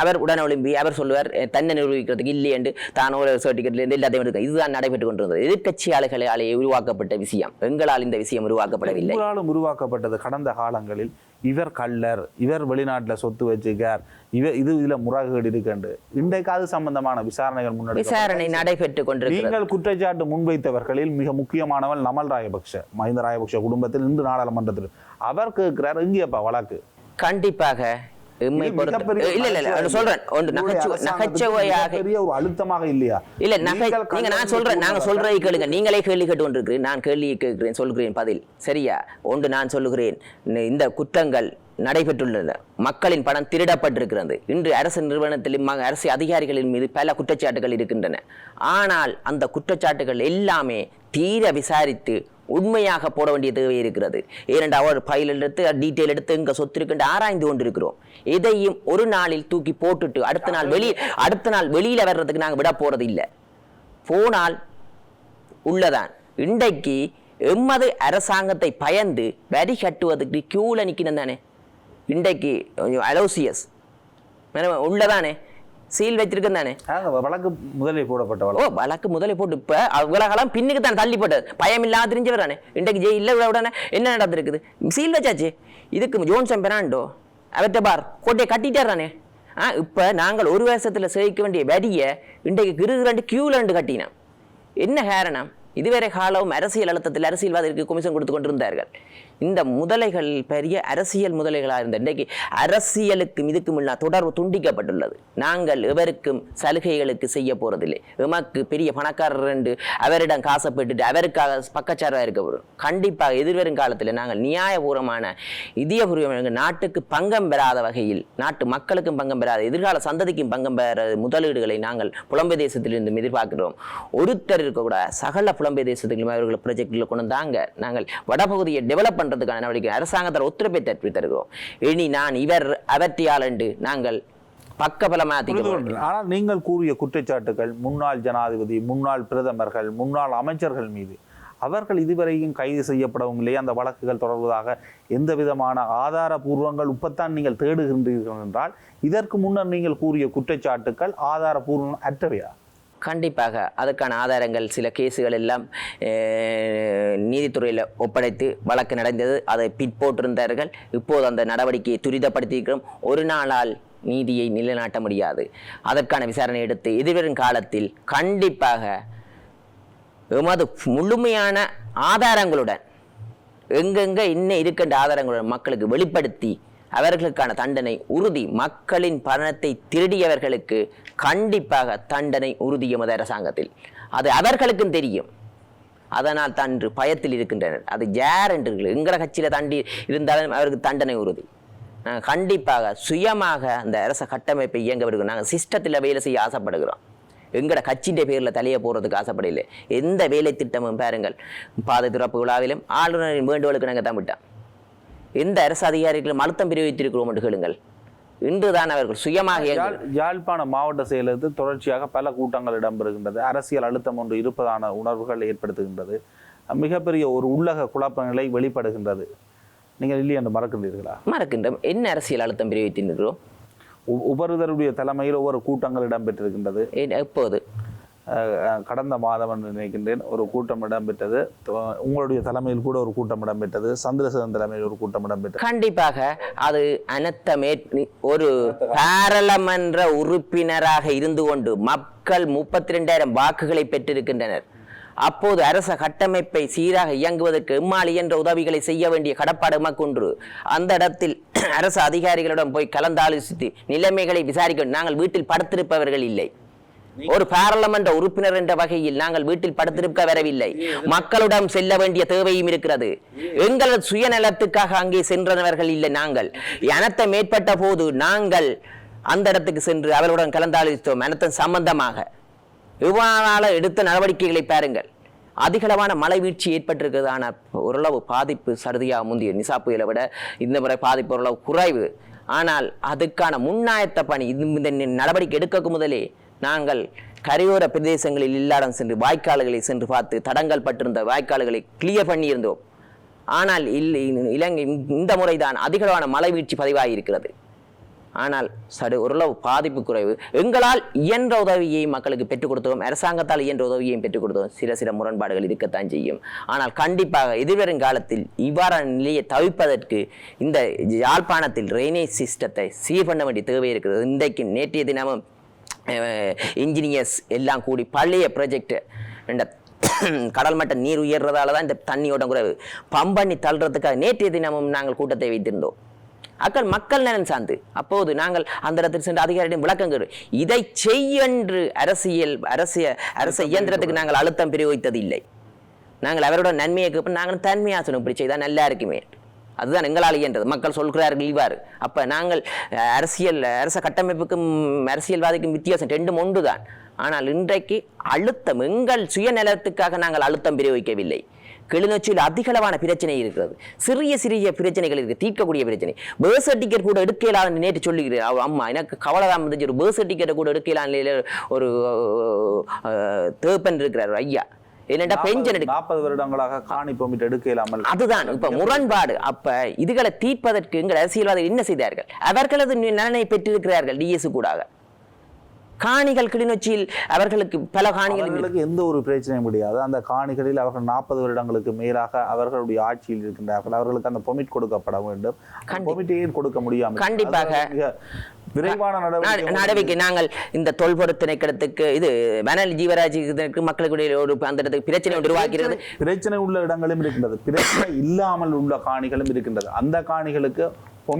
அவர் உடனே ஒளிம்பி அவர் சொல்லுவார் தன்னை நிரூபிக்கிறதுக்கு இல்லை என்று தான் ஒரு சர்டிஃபிகேட்லேருந்து எல்லாத்தையும் இருக்கு. இதுதான் நடைபெற்றுக் கொண்டிருந்தது. எதிர்க்கட்சியாளர்களாலே உருவாக்கப்பட்ட விஷயம், எங்களால் இந்த விஷயம் உருவாக்கப்படவில்லை. உங்களாலும் உருவாக்கப்பட்டது. கடந்த காலங்களில் இவர் கள்ளர், இவர் வெளிநாட்டில் சொத்து வச்சுக்கார், இதுல முறைகேடு இருக்கு, இன்றைக்கு அது சம்பந்தமான விசாரணை நடைபெற்றுக் கொண்டிருக்கிறது. நீங்கள் குற்றச்சாட்டு முன்வைத்தவர்களில் மிக முக்கியமானவன் நமல் ராயபக்ஷ, மஹிந்த ராயபக்ஷ குடும்பத்தில் இன்று நாடாளுமன்றத்தில் அவர் கேட்கிறார் எங்கேப்பா வழக்கு. கண்டிப்பாக அழுத்தமாக இல்லையா இல்ல நான் சொல்றேன், நாங்க சொல்றதை கேளுங்க. நீங்களே கேள்வி கேட்டு கொண்டிருக்கிறேன், நான் கேள்வி கேட்கிறேன், சொல்கிறேன் பதில் சரியா. ஒன்று நான் சொல்லுகிறேன், இந்த குற்றங்கள் நடைபெற்றுள்ளன, மக்களின் பணம் திருடப்பட்டிருக்கிறது. இன்று அரசு நிறுவனத்திலும் அரசு அதிகாரிகளின் மீது பல குற்றச்சாட்டுகள் இருக்கின்றன. ஆனால் அந்த குற்றச்சாட்டுகள் எல்லாமே தீர விசாரித்து உண்மையாக போட வேண்டிய தேவை இருக்கிறது. ஏனென்றால் அவர் ஃபைல் எடுத்து டீட்டெயில் எடுத்து இங்கே சொத்து இருக்குன்னு ஆராய்ந்து கொண்டிருக்கிறோம். இதையும் ஒரு நாளில் தூக்கி போட்டுட்டு அடுத்த நாள் வெளியில வர்றதுக்கு நாங்கள் விட போறது இல்லை. போனால் உள்ளதான். இன்றைக்கு எம்மது அரசாங்கத்தை பயந்து வரி கட்டுவதற்கு கியூல நிக்கணும் தானே. இன்றைக்கு அலோசியஸ் உள்ளதானே, சீல் வச்சிருக்கேன் தானே. வழக்கு முதலே போடப்பட்ட வழக்கு முதலே போட்டு இப்ப உலகெல்லாம் பின்னுக்கு தான் தள்ளி போட்டது. பயம் இல்லாத தெரிஞ்சவர் தானே. இன்றைக்கு ஜெயில உடனே என்ன நடந்திருக்குது, சீல் வச்சாச்சு. இதுக்கு ஜோன்சன் பெர்னாண்டோ அவர்கிட்ட பார் கோட்டையை கட்டிட்டார் தானே. இப்ப நாங்கள் ஒரு வருஷத்துல சேவிக்க வேண்டிய வரியை இன்றைக்கு கிருகிரண்டு கியூலண்டு கட்டினோம். என்ன காரணம்? இதுவரை காலம் அரசியல் அழுத்தத்தில் அரசியல்வாதிகளுக்கு கமிஷன் கொடுத்து கொண்டிருந்தார்கள். இந்த முதலைகள் பெரிய அரசியல் முதலைகளாக இருந்த இன்றைக்கு அரசியலுக்கு இதுக்கு முன்னா தொடர்பு துண்டிக்கப்பட்டுள்ளது. நாங்கள் எவருக்கும் சலுகைகளுக்கு செய்ய போறதில்லை. எமக்கு பெரிய பணக்காரர் என்று அவரிடம் காசை பெற்றுட்டு அவருக்காக பக்கச்சார்பாக இருக்க போறோம். கண்டிப்பாக எதிர்வரும் காலத்தில் நாங்கள் நியாயபூர்வமான இதயபூர்வமாக நாட்டுக்கு பங்கம் பெறாத வகையில், நாட்டு மக்களுக்கும் பங்கம் பெறாத, எதிர்கால சந்ததிக்கும் பங்கம் பெறாத முதலீடுகளை நாங்கள் புலம்பெயர் தேசத்திலிருந்து எதிர்பார்க்கிறோம். ஒருத்தர் இருக்கக்கூட சகல புலம்பெயர் தேசத்திலும் அவர்கள் ப்ராஜெக்ட்களை கொண்டு வந்தாங்க. நாங்கள் வடபகுதியை டெவலப் பண்றதுக்கான நடவடிக்கை அரசாங்கத்தில் ஒத்துழைப்பை தருகிறோம். இனி நான் இவர் அவற்றியால் என்று நாங்கள் ஆனால் நீங்கள் கூறிய குற்றச்சாட்டுகள் முன்னாள் ஜனாதிபதி, முன்னாள் பிரதமர்கள், முன்னாள் அமைச்சர்கள் மீது அவர்கள் இதுவரையும் கைது செய்யப்படவும் இல்லையே. அந்த வழக்குகள் தொடர்வதாக எந்த விதமான ஆதாரபூர்வங்கள் இப்பத்தான் நீங்கள் தேடுகின்றீர்கள் என்றால் இதற்கு முன்னர் நீங்கள் கூறிய குற்றச்சாட்டுகள் ஆதாரபூர்வம் அற்றவையா? கண்டிப்பாக அதற்கான ஆதாரங்கள் சில கேஸுகள் எல்லாம் நீதித்துறையில் ஒப்படைத்து வழக்கு நடந்தது. அதை பிற்போட்டிருந்தார்கள். இப்போது அந்த நடவடிக்கையை துரிதப்படுத்தியிருக்கிறோம். ஒரு நாளால் நீதியை நிலைநாட்ட முடியாது. அதற்கான விசாரணை எடுத்து எதிர்வரும் காலத்தில் கண்டிப்பாக எமது முழுமையான ஆதாரங்களுடன் எங்கெங்க இன்னும் இருக்கின்ற ஆதாரங்களுடன் மக்களுக்கு வெளிப்படுத்தி அவர்களுக்கான தண்டனை உறுதி. மக்களின் பணத்தை திருடியவர்களுக்கு கண்டிப்பாக தண்டனை உறுதி எமது அரசாங்கத்தில். அது அவர்களுக்கும் தெரியும். அதனால் தான் பயத்தில் இருக்கின்றனர். அது யார் என்று எங்களை கட்சியில் தாண்டி இருந்தாலும் அவருக்கு தண்டனை உறுதி. நாங்கள் கண்டிப்பாக சுயமாக அந்த அரச கட்டமைப்பை இயங்க வருகிறோம். நாங்கள் சிஸ்டத்தில் வேலை செய்ய ஆசைப்படுகிறோம். எங்களோட கட்சியின் பேரில் தலையை போடுறதுக்கு ஆசைப்படலை. எந்த வேலை திட்டமும் பாருங்கள், பாதை திறப்பு விழாவிலும் ஆளுநரின் வேண்டுகோளுக்கு நாங்கள் தான் விட்டோம். எந்த அரசு அதிகாரிகளும் அழுத்தம் பிரிவித்திருக்கிறோம் என்று கேளுங்கள். இன்றுதான் அவர்கள் சுயமாக. யாழ்ப்பாண மாவட்ட செயலகத்தில் தொடர்ச்சியாக பல கூட்டங்கள் இடம்பெறுகின்றது. அரசியல் அழுத்தம் ஒன்று இருப்பதான உணர்வுகள் ஏற்படுத்துகின்றது. மிகப்பெரிய ஒரு உள்ளக குழப்ப நிலை வெளிப்படுகின்றது. நீங்கள் இல்லை என்று மறக்கின்றீர்களா? மறக்கின்றோம். என்ன அரசியல் அழுத்தம் பிரிவித்திருக்கிறோம்? ஒவ்வொருவருடைய தலைமையில் ஒவ்வொரு கூட்டங்கள் இடம்பெற்றிருக்கின்றது. எப்போது? கடந்த மாதம் என்று நினைக்கின்றேன் ஒரு கூட்டம் இடம்பெற்றது. உங்களுடைய தலைமையில் கூட ஒரு கூட்டம் இடம்பெற்றது. சந்திரசேகரன் தலைமையில் ஒரு கூட்டம் இடம்பெற்றது. கண்டிப்பாக அது அனைத்தமே ஒரு பாராளுமன்ற உறுப்பினராக இருந்து கொண்டு மக்கள் 32,000 வாக்குகளை பெற்றிருக்கின்றனர். அப்போது அரச கட்டமைப்பை சீராக இயங்குவதற்கு எம்மால் என்ற உதவிகளை செய்ய வேண்டிய கடப்பாடு எமக்கொன்று. அந்த இடத்தில் அரசு அதிகாரிகளிடம் போய் கலந்தாலோசித்து நிலைமைகளை விசாரிக்க. நாங்கள் வீட்டில் படுத்திருப்பவர்கள் இல்லை. ஒரு பாராளுமன்ற உறுப்பினர் என்ற வகையில் நாங்கள் வீட்டில் படுத்திருக்க வரவில்லை. மக்களிடம் செல்ல வேண்டிய தேவையும் இருக்கிறது. எங்களது சுயநலத்துக்காக அங்கே சென்றவர்கள் இல்லை. நாங்கள் அனர்த்தம் ஏற்பட்ட போது நாங்கள் அந்த இடத்துக்கு சென்று அவர்களுடன் கலந்தாலோசித்தோம். அனர்த்தம் சம்பந்தமாக இவ்வாறான எடுத்த நடவடிக்கைகளை பாருங்கள். அதிகளவான மழை வீழ்ச்சி ஏற்பட்டிருக்கிறதான ஓரளவு பாதிப்பு சருதியாக முந்தைய நிசா புயலை விட இந்த முறை பாதிப்பு ஓரளவு குறைவு. ஆனால் அதுக்கான முன்னாயத்த பணி இந்த நடவடிக்கை எடுக்க முதலே நாங்கள் கரையோர பிரதேசங்களில் இல்லாடம் சென்று வாய்க்கால்களை சென்று பார்த்து தடங்கள் பட்டிருந்த வாய்க்கால்களை கிளியர் பண்ணியிருந்தோம். ஆனால் இலங்கை இந்த முறைதான் அதிகளவான மழை வீழ்ச்சி பதிவாகியிருக்கிறது. ஆனால் ஓரளவு பாதிப்பு குறைவு. எங்களால் இயன்ற உதவியை மக்களுக்கு பெற்றுக் கொடுத்தோம், அரசாங்கத்தால் இயன்ற உதவியையும் பெற்றுக் கொடுத்தோம். சில முரண்பாடுகள் இருக்கத்தான் செய்யும். ஆனால் கண்டிப்பாக எதிர்வரும் காலத்தில் இவ்வாறான நிலையை தவிர்ப்பதற்கு இந்த யாழ்ப்பாணத்தில் ட்ரைனேஜ் சிஸ்டத்தை சீர் பண்ண வேண்டிய தேவை இருக்கிறது. இன்றைக்கு நேற்றைய தினமும் இன்ஜினியர்ஸ் எல்லாம் கூடி பழைய ப்ராஜெக்ட் இந்த கடல் மட்ட நீர் உயர்றதால தான் இந்த தண்ணியோட குறைவு பம்ப் பண்ணி தள்ளுறதுக்காக நேற்றைய தினமும் நாங்கள் கூட்டத்தை வைத்திருந்தோம். மக்கள் நலன் சார்ந்து அப்போது நாங்கள் அந்த இடத்தில் சென்று அதிகாரியிடம் விளக்கங்கள் இதை செய்யென்று அரச இயந்திரத்துக்கு நாங்கள் அழுத்தம் பிரயோகித்தது இல்லை. நாங்கள் அவரோட நன்மையை நாங்கள் தன்மையாக சொன்னோம், இப்படி செய்தால் நல்லா இருக்குமே. அதுதான் எங்களால் இயன்றது. மக்கள் சொல்கிறார்கள் இவ்வாறு. அப்போ நாங்கள் அரச கட்டமைப்புக்கும் அரசியல்வாதிக்கும் வித்தியாசம் ரெண்டும் ஒன்று தான். ஆனால் இன்றைக்கு அழுத்தம் எங்கள் சுயநலத்துக்காக நாங்கள் அழுத்தம் பிரயோகிக்கவில்லை. கிளிநொச்சியில் அதிகளவான பிரச்சனை இருக்கிறது. சிறிய பிரச்சனைகள் இருக்குது, தீர்க்கக்கூடிய பிரச்சனை. பேர்த் சர்டிஃபிகேட் கூட எடுக்கலான்னு நேற்று சொல்லுகிறேன். அம்மா எனக்கு கவலை தான் இருந்துச்சு. ஒரு பேர்த் சர்டிஃபிகேட்டை கூட எடுக்கலான்னு ஒரு தேப்பன் இருக்கிறார் ஐயா. 40 வருடங்களாக காணி பெர்மிட் எடுக்க இல்லாமல் அதுதான் இப்ப முரண்பாடு. அப்ப இதுகளை தீர்ப்பதற்கு எங்கள் அரசியல்வாதிகள் என்ன செய்தார்கள்? அவர்களது நலனை பெற்றிருக்கிறார்கள். டிஎஸ் கூடாக காணிகள் கிளிநொச்சியில் அவர்களுக்கு பல காணிகளுக்கு எந்த ஒரு பிரச்சனையும் முடியாது. அந்த காணிகளில் அவர்கள் 40 வருடங்களுக்கு மேலாக அவர்களுடைய ஆட்சியில் இருக்கின்றார்கள். அவர்களுக்கு அந்த பெர்மிட் கொடுக்கப்பட வேண்டும். பெர்மிட்டையும் கொடுக்க முடியாமல் கண்டிப்பாக விரைவான நடவடிக்கை நாங்கள் இந்த தொல்பொருள் திணைக்களத்துக்கு இது வனல் ஜீவராஜ்யத்திற்கு மக்களுடைய ஒரு அந்த இடத்துக்கு பிரச்சனை உருவாக்கிறது. பிரச்சனை உள்ள இடங்களும் இருக்கின்றது, பிரச்சனை இல்லாமல் உள்ள காணிகளும் இருக்கின்றது. அந்த காணிகளுக்கு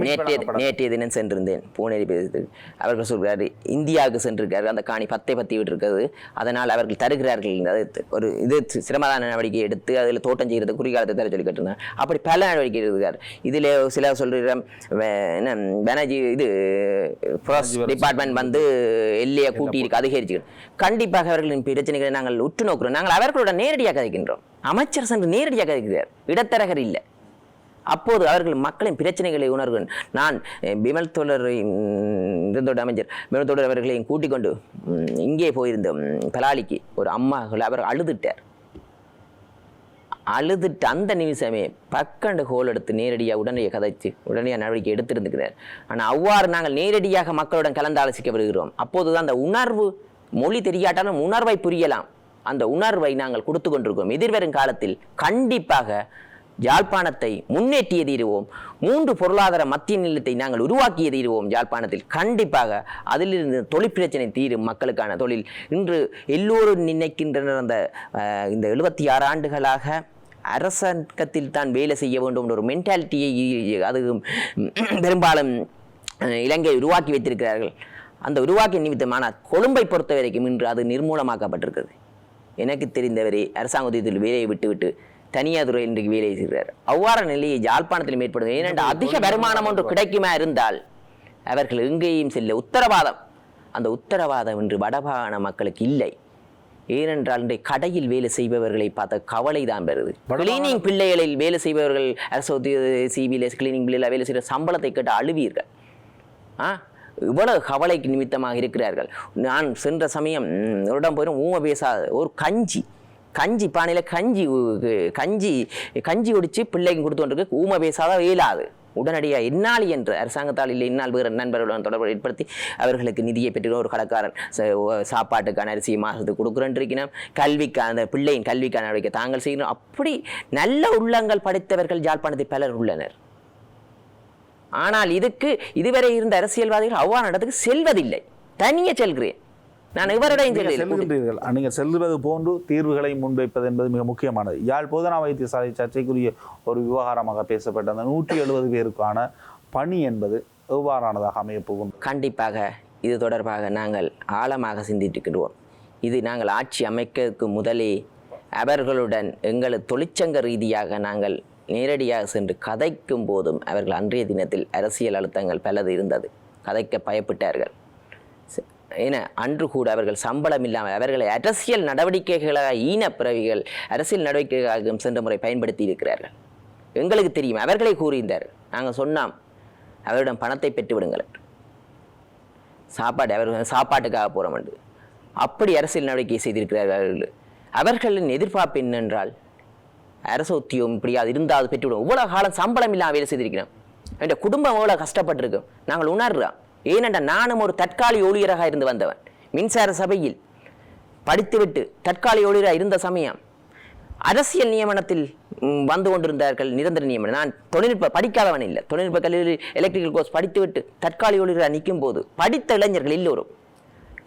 நேற்றைய தினம் சென்றிருந்தேன் பூனேரி பிரதேசத்துக்கு. அவர்கள் சொல்கிறாரு இந்தியாவுக்கு சென்றிருக்காரு, அந்த காணி பத்தி விட்டு இருக்கிறது, அதனால் அவர்கள் தருகிறார்கள். ஒரு இது சிரமதான நடவடிக்கை எடுத்து அதில் தோட்டம் செய்கிறது குறிகாலத்தை தர சொல்லி கட்டினார். அப்படி பல நடவடிக்கை இருக்கார். இதில் சில சொல்கிற என்ன பேனர்ஜி இது டிபார்ட்மெண்ட் வந்து எல்லையை கூட்டி இருக்கு அதிகரிச்சு. கண்டிப்பாக அவர்களின் பிரச்சனைகளை நாங்கள் உற்று நோக்கிறோம். நாங்கள் அவர்களோட நேரடியாக கதைக்கின்றோம். அமைச்சர் சென்று நேரடியாக கதைக்கிறார், இடத்தரகர் இல்லை. அப்போது அவர்கள் மக்களின் பிரச்சனைகளை உணர்வு. நான் பிமல் தோழர் இருந்தோட அமைச்சர் பிமல் தோழர் அவர்களையும் கூட்டிக் கொண்டு இங்கே போயிருந்த பலாலிக்கு ஒரு அம்மாக்கள் அவர் அழுதுட்டு அந்த நிமிஷமே பக்கண்டு ஹோல் எடுத்து நேரடியாக உடனடியாக கதைச்சு உடனடியாக நடவடிக்கை எடுத்திருந்துக்கிறார். ஆனால் அவ்வாறு நாங்கள் நேரடியாக மக்களுடன் கலந்து ஆலோசிக்க வருகிறோம். அப்போதுதான் அந்த உணர்வு, மொழி தெரியாட்டாலும் உணர்வை புரியலாம், அந்த உணர்வை நாங்கள் கொடுத்து கொண்டிருக்கிறோம். எதிர்வரும் காலத்தில் கண்டிப்பாக யாழ்ப்பாணத்தை முன்னேற்றிய தீருவோம். 3 பொருளாதார மத்திய நிலையத்தை நாங்கள் உருவாக்கிய தீருவோம். யாழ்ப்பாணத்தில் கண்டிப்பாக அதிலிருந்து தொழில் பிரச்சனை தீரும். மக்களுக்கான தொழில் இன்று எல்லோரும் நினைக்கின்றனர். அந்த இந்த 76 ஆண்டுகளாக அரசாங்கத்தில் தான் வேலை செய்ய வேண்டும் ஒரு மென்டாலிட்டியை அது பெரும்பாலும் இலங்கை உருவாக்கி வைத்திருக்கிறார்கள். அந்த உருவாக்கிய நிமித்தமான கொழும்பை பொறுத்த வரைக்கும் இன்று அது நிர்மூலமாக்கப்பட்டிருக்கிறது. எனக்கு தெரிந்தவரை அரசாங்க உதவியில் வேலையை விட்டுவிட்டு தனியார் துறை இன்றைக்கு வேலை செய்கிறார். அவ்வாறு நிலையை யாழ்ப்பாணத்தில் ஏற்படுது. ஏனென்றால் அதிக வருமானம் ஒன்று கிடைக்குமா இருந்தால் அவர்கள் எங்கேயும் செல்ல உத்தரவாதம். அந்த உத்தரவாதம் இன்று வடமாகாண மக்களுக்கு இல்லை. ஏனென்றால் இன்றைய கடையில் வேலை செய்பவர்களை பார்த்த கவலை தான் வருது. கிளீனிங் பிள்ளைகளில் வேலை செய்பவர்கள் சிபிஎல் கிளீனிங் பிள்ளைகளை வேலை செய்கிற சம்பளத்தை கேட்டு அழுவீர்கள். இவ்வளவு கவலைக்கு நிமித்தமாக இருக்கிறார்கள். நான் சென்ற சமயம் ஒரு இடம் போயிடும் ஊமை பேசாத ஒரு கஞ்சி பானையில் கஞ்சி ஒடிச்சு பிள்ளைக்கு கொடுத்து கொண்டிருக்கு. ஊமை பேசாத இயலாது. உடனடியாக என்னால் என்று அரசாங்கத்தால் இல்லை என்னால் வேறு நண்பர்களுடன் தொடர்பு ஏற்படுத்தி அவர்களுக்கு நிதியை பெற்று ஒரு கடைக்காரன் சாப்பாட்டுக்கான அரிசியை மாதத்துக்கு கொடுக்குறேன் இருக்கிறோம். கல்விக்கான அந்த பிள்ளையின் கல்விக்கான நடவடிக்கை தாங்கள் செய்யணும். அப்படி நல்ல உள்ளங்கள் படைத்தவர்கள் யாழ்ப்பாணத்தில் பலர் உள்ளனர். ஆனால் இதுவரை இருந்த அரசியல்வாதிகள் அவ்வாறு இடத்துக்கு செல்வதில்லை. தனியே செல்கிறேன் நான். இவரிடம் செல்கின்றீர்கள். நீங்கள் செல்வது போன்று தீர்வுகளை முன்வைப்பது என்பது மிக முக்கியமானது. யாழ் போதனா வைத்தியசாலை சர்ச்சைக்குரிய ஒரு விவகாரமாக பேசப்பட்ட அந்த 170 பேருக்கான பணி என்பது எவ்வாறானதாக அமையப்போகும்? கண்டிப்பாக இது தொடர்பாக நாங்கள் ஆழமாக சிந்தித்திருக்கிறோம். இது நாங்கள் ஆட்சி அமைக்கிறதுக்கு முதலே அவர்களுடன் எங்கள் தொழிற்சங்க ரீதியாக நாங்கள் நேரடியாக சென்று கதைக்கும் போதும் அவர்கள் அன்றைய தினத்தில் அரசியல் அழுத்தங்கள் பலது இருந்தது. கதைக்க பயப்பட்டார்கள். ஏன்னா அன்று கூட அவர்கள் சம்பளம் இல்லாமல் அவர்களை அரசியல் நடவடிக்கைகளாக ஈனப்பிறவிகள் அரசியல் நடவடிக்கைகளாக சென்ற முறை பயன்படுத்தி இருக்கிறார்கள். எங்களுக்கு தெரியும். அவர்களை கூறியிருந்தார். நாங்கள் சொன்னோம் அவரிடம் பணத்தை பெற்று விடுங்கள் என்று. சாப்பாட்டுக்காக போகிறோம் என்று அப்படி அரசியல் நடவடிக்கை செய்திருக்கிறார்கள். அவர்களின் எதிர்பார்ப்பு என்னென்றால் அரசு உத்தியோகம் இப்படியாவது இருந்தால் பெற்றுவிடும். இவ்வளவு காலம் சம்பளம் இல்லாமல் வேலை செய்திருக்கிறோம். என் குடும்பம் எவ்வளோ கஷ்டப்பட்டிருக்கும் நாங்கள் உணர்றோம். ஏனென்றால் நானும் ஒரு தற்காலிக ஊழியராக இருந்து வந்தவன். மின்சார சபையில் படித்துவிட்டு தற்காலிக ஊழியராக இருந்த சமயம் அரசியல் நியமனத்தில் வந்து கொண்டிருந்தார்கள். நிரந்தர நியமனம். நான் தொழில்நுட்ப படிக்காதவன் இல்லை. தொழில்நுட்ப கல்லூரி எலக்ட்ரிக்கல் கோர்ஸ் படித்துவிட்டு தற்காலிக ஊழியராக நிற்கும் போது படித்த இளைஞர்கள் எல்லோரும்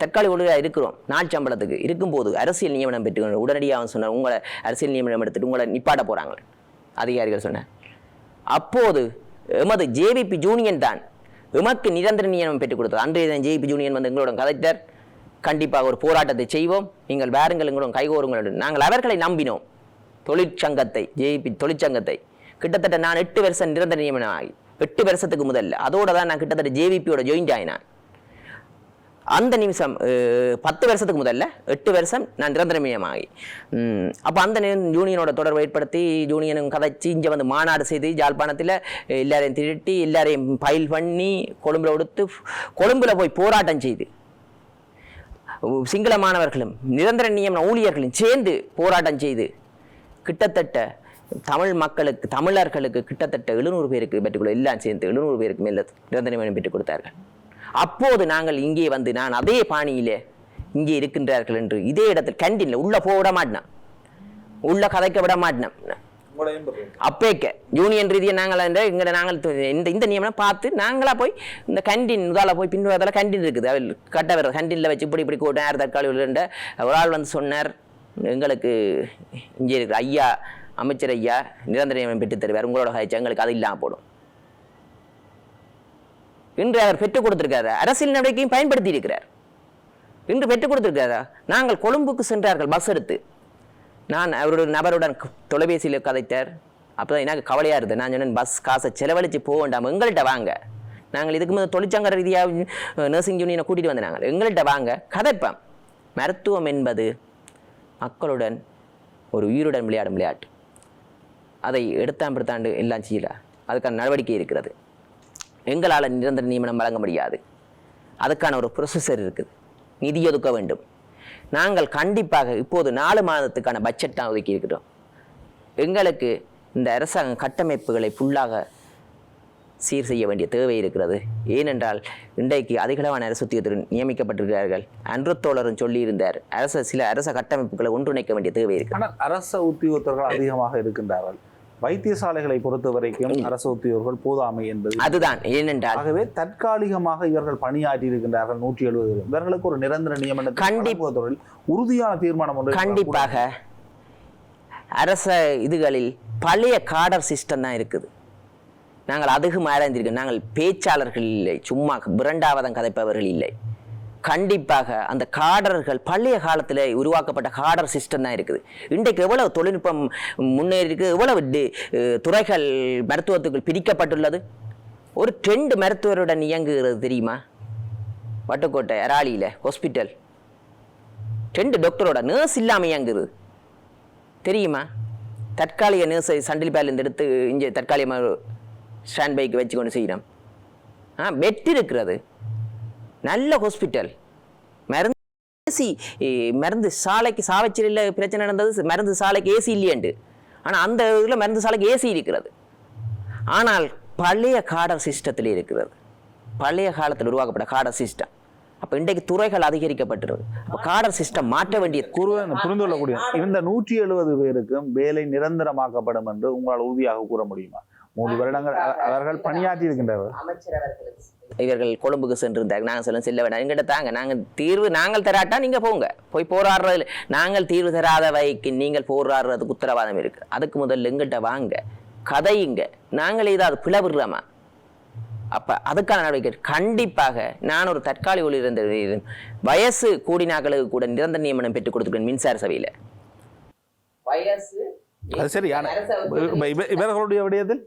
தற்காலிக ஊழியராக இருக்கிறோம். நாள் சம்பளத்துக்கு இருக்கும்போது அரசியல் நியமனம் பெற்று உடனடியாக அவன் சொன்னார், உங்களை அரசியல் நியமனம் எடுத்துட்டு உங்களை நிப்பாட்ட போகிறாங்க அதிகாரிகள் சொன்னார். அப்போது எமது ஜேவிபி ஜூனியன் தான் எமக்கு நிரந்தர நியமனம் பெற்றுக் கொடுத்தது. அன்றைய ஜேவிபி ஜூனியன் வந்து எங்களுடன் கதைத்தார். கண்டிப்பாக ஒரு போராட்டத்தை செய்வோம், நீங்கள் வேறுங்கள் எங்களுடன் கைகோருங்கள். நாங்கள் அவர்களை நம்பினோம். தொழிற்சங்கத்தை, ஜேவிபி தொழிற்சங்கத்தை கிட்டத்தட்ட நான் 8 வருஷம் நிரந்தர நியமனம் ஆகி 8 வருஷத்துக்கு முதல்ல அதோட தான் நான் கிட்டத்தட்ட ஜேவிபியோட ஜாயின்ட் ஆகினான். அந்த நிமிஷம் 10 வருஷத்துக்கு முதல்ல 8 வருஷம் நான் நிரந்தர நியமனமாகி அப்போ அந்த யூனியனோட தொடர்பை ஏற்படுத்தி யூனியனும் கதைச்சி இங்கே வந்து மாநாடு செய்து யாழ்ப்பாணத்தில் எல்லாரையும் திரட்டி எல்லாரையும் ஃபைல் பண்ணி கொழும்புல கொடுத்து கொழும்புல போய் போராட்டம் செய்து சிங்கள மாணவர்களும் நிரந்தர நியமன ஊழியர்களும் சேர்ந்து போராட்டம் செய்து கிட்டத்தட்ட தமிழ் மக்களுக்கு தமிழர்களுக்கு கிட்டத்தட்ட 700 பேருக்கு பெற்றுக்கொள்ள எல்லாம் சேர்ந்து 700 பேருக்கு மேலே நிரந்தர நியமனம் பெற்றுக் கொடுத்தார்கள். அப்போது நாங்கள் இங்கே வந்து நான் அதே பாணியிலே இங்கே இருக்கின்றார்கள் என்று இதே இடத்தில் கேண்டீனில் உள்ள போக விட மாட்டேன், உள்ள கதைக்க விட மாட்டேன். அப்பேக்க யூனியன் ரீதியை நாங்கள் இந்த நியமனம் பார்த்து நாங்களா போய் இந்த கேண்டீன் இதால் போய் பின்வாதில் கேண்டீன் இருக்குது. அவள் கட்ட வர கேண்டீனில் வச்சு இப்படி கூட்டம் யார் தற்காலி ஒரு ஆள் வந்து சொன்னார், எங்களுக்கு இங்கே இருக்கிற ஐயா அமைச்சர் ஐயா நிரந்தர நியமனம் பெற்று தருவார், உங்களோட காய்ச்சி எங்களுக்கு அது இல்லாமல் போடும். இன்று அவர் பெற்றுக் கொடுத்திருக்காரு. அரசியல் நடவடிக்கையும் பயன்படுத்தி இருக்கிறார். இன்று பெற்றுக் கொடுத்திருக்காரா? நாங்கள் கொழும்புக்கு சென்றார்கள் பஸ் எடுத்து. நான் அவருடைய நபருடன் தொலைபேசியில் கதைத்தார். அப்போதான் எனக்கு கவலையாக இருந்தது. நான் சொன்னேன், பஸ் காசை செலவழித்து போக வேண்டாம், எங்கள்கிட்ட வாங்க. நாங்கள் இதுக்கு முதல் தொழிற்சங்க ரீதியாக நர்சிங் யூனியனை கூட்டிகிட்டு வந்து நாங்கள் எங்கள்கிட்ட வாங்க கதைப்போம். மருத்துவம் என்பது மக்களுடன் ஒரு உயிருடன் விளையாடும் விளையாட்டு. அதை எடுத்தாம் பிடித்தாண்டு எல்லாம் செய்யல. அதுக்கான நடவடிக்கை இருக்கிறது. எங்களால் நிரந்தர நியமனம் வழங்க முடியாது. அதுக்கான ஒரு ப்ரொசஸர் இருக்குது. நிதி ஒதுக்க வேண்டும். நாங்கள் கண்டிப்பாக இப்போது 4 மாதத்துக்கான பட்ஜெட் தான் ஒதுக்கி இருக்கிறோம். எங்களுக்கு இந்த அரசாங்க கட்டமைப்புகளை ஃபுல்லாக சீர் செய்ய வேண்டிய தேவை இருக்கிறது. ஏனென்றால் இன்றைக்கு அதிகளவான அரசு உத்தியோகத்தில் நியமிக்கப்பட்டிருக்கிறார்கள். அன்றத்தோழரும் சொல்லியிருந்தார், சில அரச கட்டமைப்புகளை ஒன்றிணைக்க வேண்டிய தேவை இருக்கு. ஆனால் அரச உத்தியோகத்தர்கள் அதிகமாக இருக்கின்றார்கள். வைத்தியசாலைகளை பொறுத்த வரைக்கும் அரசு உத்தியோகர்கள் போதாமை என்பது அதுதான். ஏனென்றால் ஆகவே தற்காலிகமாக இவர்கள் பணியாற்றி இருக்கின்றார்கள் 170 இவர்களுக்கு ஒரு நிரந்தர நியமனத்தில் உறுதியான தீர்மானம் ஒன்று கண்டிப்பாக அரச இதுகளில் பழைய காடர் சிஸ்டம் தான் இருக்குது. நாங்கள் அதுக்கு ஆராய்ந்திருக்கோம். நாங்கள் பேச்சாளர்கள் இல்லை, சும்மா பிரண்டாவதம் கதைப்பவர்கள் இல்லை. கண்டிப்பாக அந்த காடர்கள் பழைய காலத்தில் உருவாக்கப்பட்ட காடர் சிஸ்டம் தான் இருக்குது. இன்றைக்கு எவ்வளவு தொழில்நுட்பம் முன்னேறி இருக்குது, எவ்வளவு துறைகள் மருத்துவத்துக்குள் பிரிக்கப்பட்டுள்ளது. ஒரு 2 மருத்துவருடன் இயங்குகிறது தெரியுமா? வட்டுக்கோட்டை அராலியில் ஹாஸ்பிட்டல் 2 டாக்டரோட நர்ஸ் இல்லாமல் இயங்குது தெரியுமா? தற்காலிக நர்ஸை சண்டில் பேலேருந்து எடுத்து இங்கே தற்காலிகமாக ஸ்டாண்ட் பைக்கு வச்சு கொண்டு செய்கிறோம். பெட் இருக்கிறது, நல்ல ஹாஸ்பிட்டல். மருந்து சாலைக்கு சாவச்சேரியில் பிரச்சனை நடந்தது, மருந்து சாலைக்கு ஏசி இல்லையண்டு. ஆனால் அந்த இதில் மருந்து சாலைக்கு ஏசி இருக்கிறது. ஆனால் பழைய காடர் சிஸ்டத்தில் இருக்கிறது. பழைய காலத்தில் உருவாக்கப்பட்ட காடர் சிஸ்டம். அப்போ இன்றைக்கு துறைகள் அதிகரிக்கப்பட்டிருக்கு. அப்போ காடர் சிஸ்டம் மாற்ற வேண்டிய புரிந்து கொள்ளக்கூடிய இந்த 170 பேருக்கும் வேலை நிரந்தரமாக்கப்படும் என்று உங்களால் உறுதியாக கூற முடியுமா? 3 வருடங்கள் அவர்கள் பணியாற்றி இருக்கின்றனர். இவர்கள் கொழும்புக்கு சென்றிருந்தாங்க. நாங்கள் செல்ல வேண்டாம், எங்கிட்ட தாங்க, நாங்கள் தீர்வு நாங்கள் தராட்டா நீங்கள் போங்க, போய் போராடுறது. நாங்கள் தீர்வு தராத வைக்கு நீங்கள் போராடுறதுக்கு உத்தரவாதம் இருக்குது. அதுக்கு முதல்ல எங்கிட்ட வாங்க, கதையுங்க. நாங்கள் ஏதாவது பிளவுறோமா? அப்போ அதுக்கான நடவடிக்கை கண்டிப்பாக. நான் ஒரு தற்காலிக ஊழியர் இருந்த வயசு கூடினாக்களுக்கு கூட நிரந்தர நியமனம் பெற்றுக் கொடுத்துருக்கேன் மின்சார சபையில். வயசு சரி, இவர்களுடைய விடயத்தில்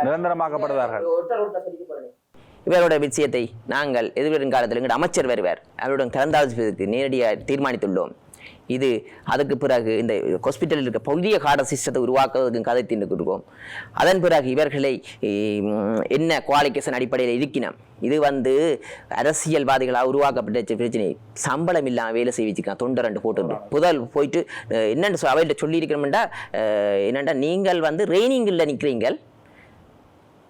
நிரந்தரமாக்கப்படுவார்கள். இவரோட விஷயத்தை நாங்கள் எதிர்வரும் காலத்தில் எங்கள் அமைச்சர் வருவார், அவருடன் கலந்தாலோசிப்பதற்கு நேரடியாக தீர்மானித்துள்ளோம். இது அதுக்கு பிறகு இந்த ஹாஸ்பிட்டலில் இருக்க புதிய கார்டர் சிஸ்டத்தை உருவாக்குவதற்கு கதை தின்னுக்கிருக்கோம். அதன் பிறகு இவர்களை என்ன குவாலிஃபிகேஷன் அடிப்படையில் இருக்கணும். இது அரசியல்வாதிகளாக உருவாக்கப்பட்ட பிரச்சனை. சம்பளம் இல்லாமல் வேலை செய்ய வச்சுக்கலாம். தொண்டை போட்டு புதல் போயிட்டு என்னென்னு அவர்கிட்ட சொல்லியிருக்கிறோம்டா, என்னென்னா நீங்கள் ட்ரைனிங்கில் நிற்கிறீங்கள்,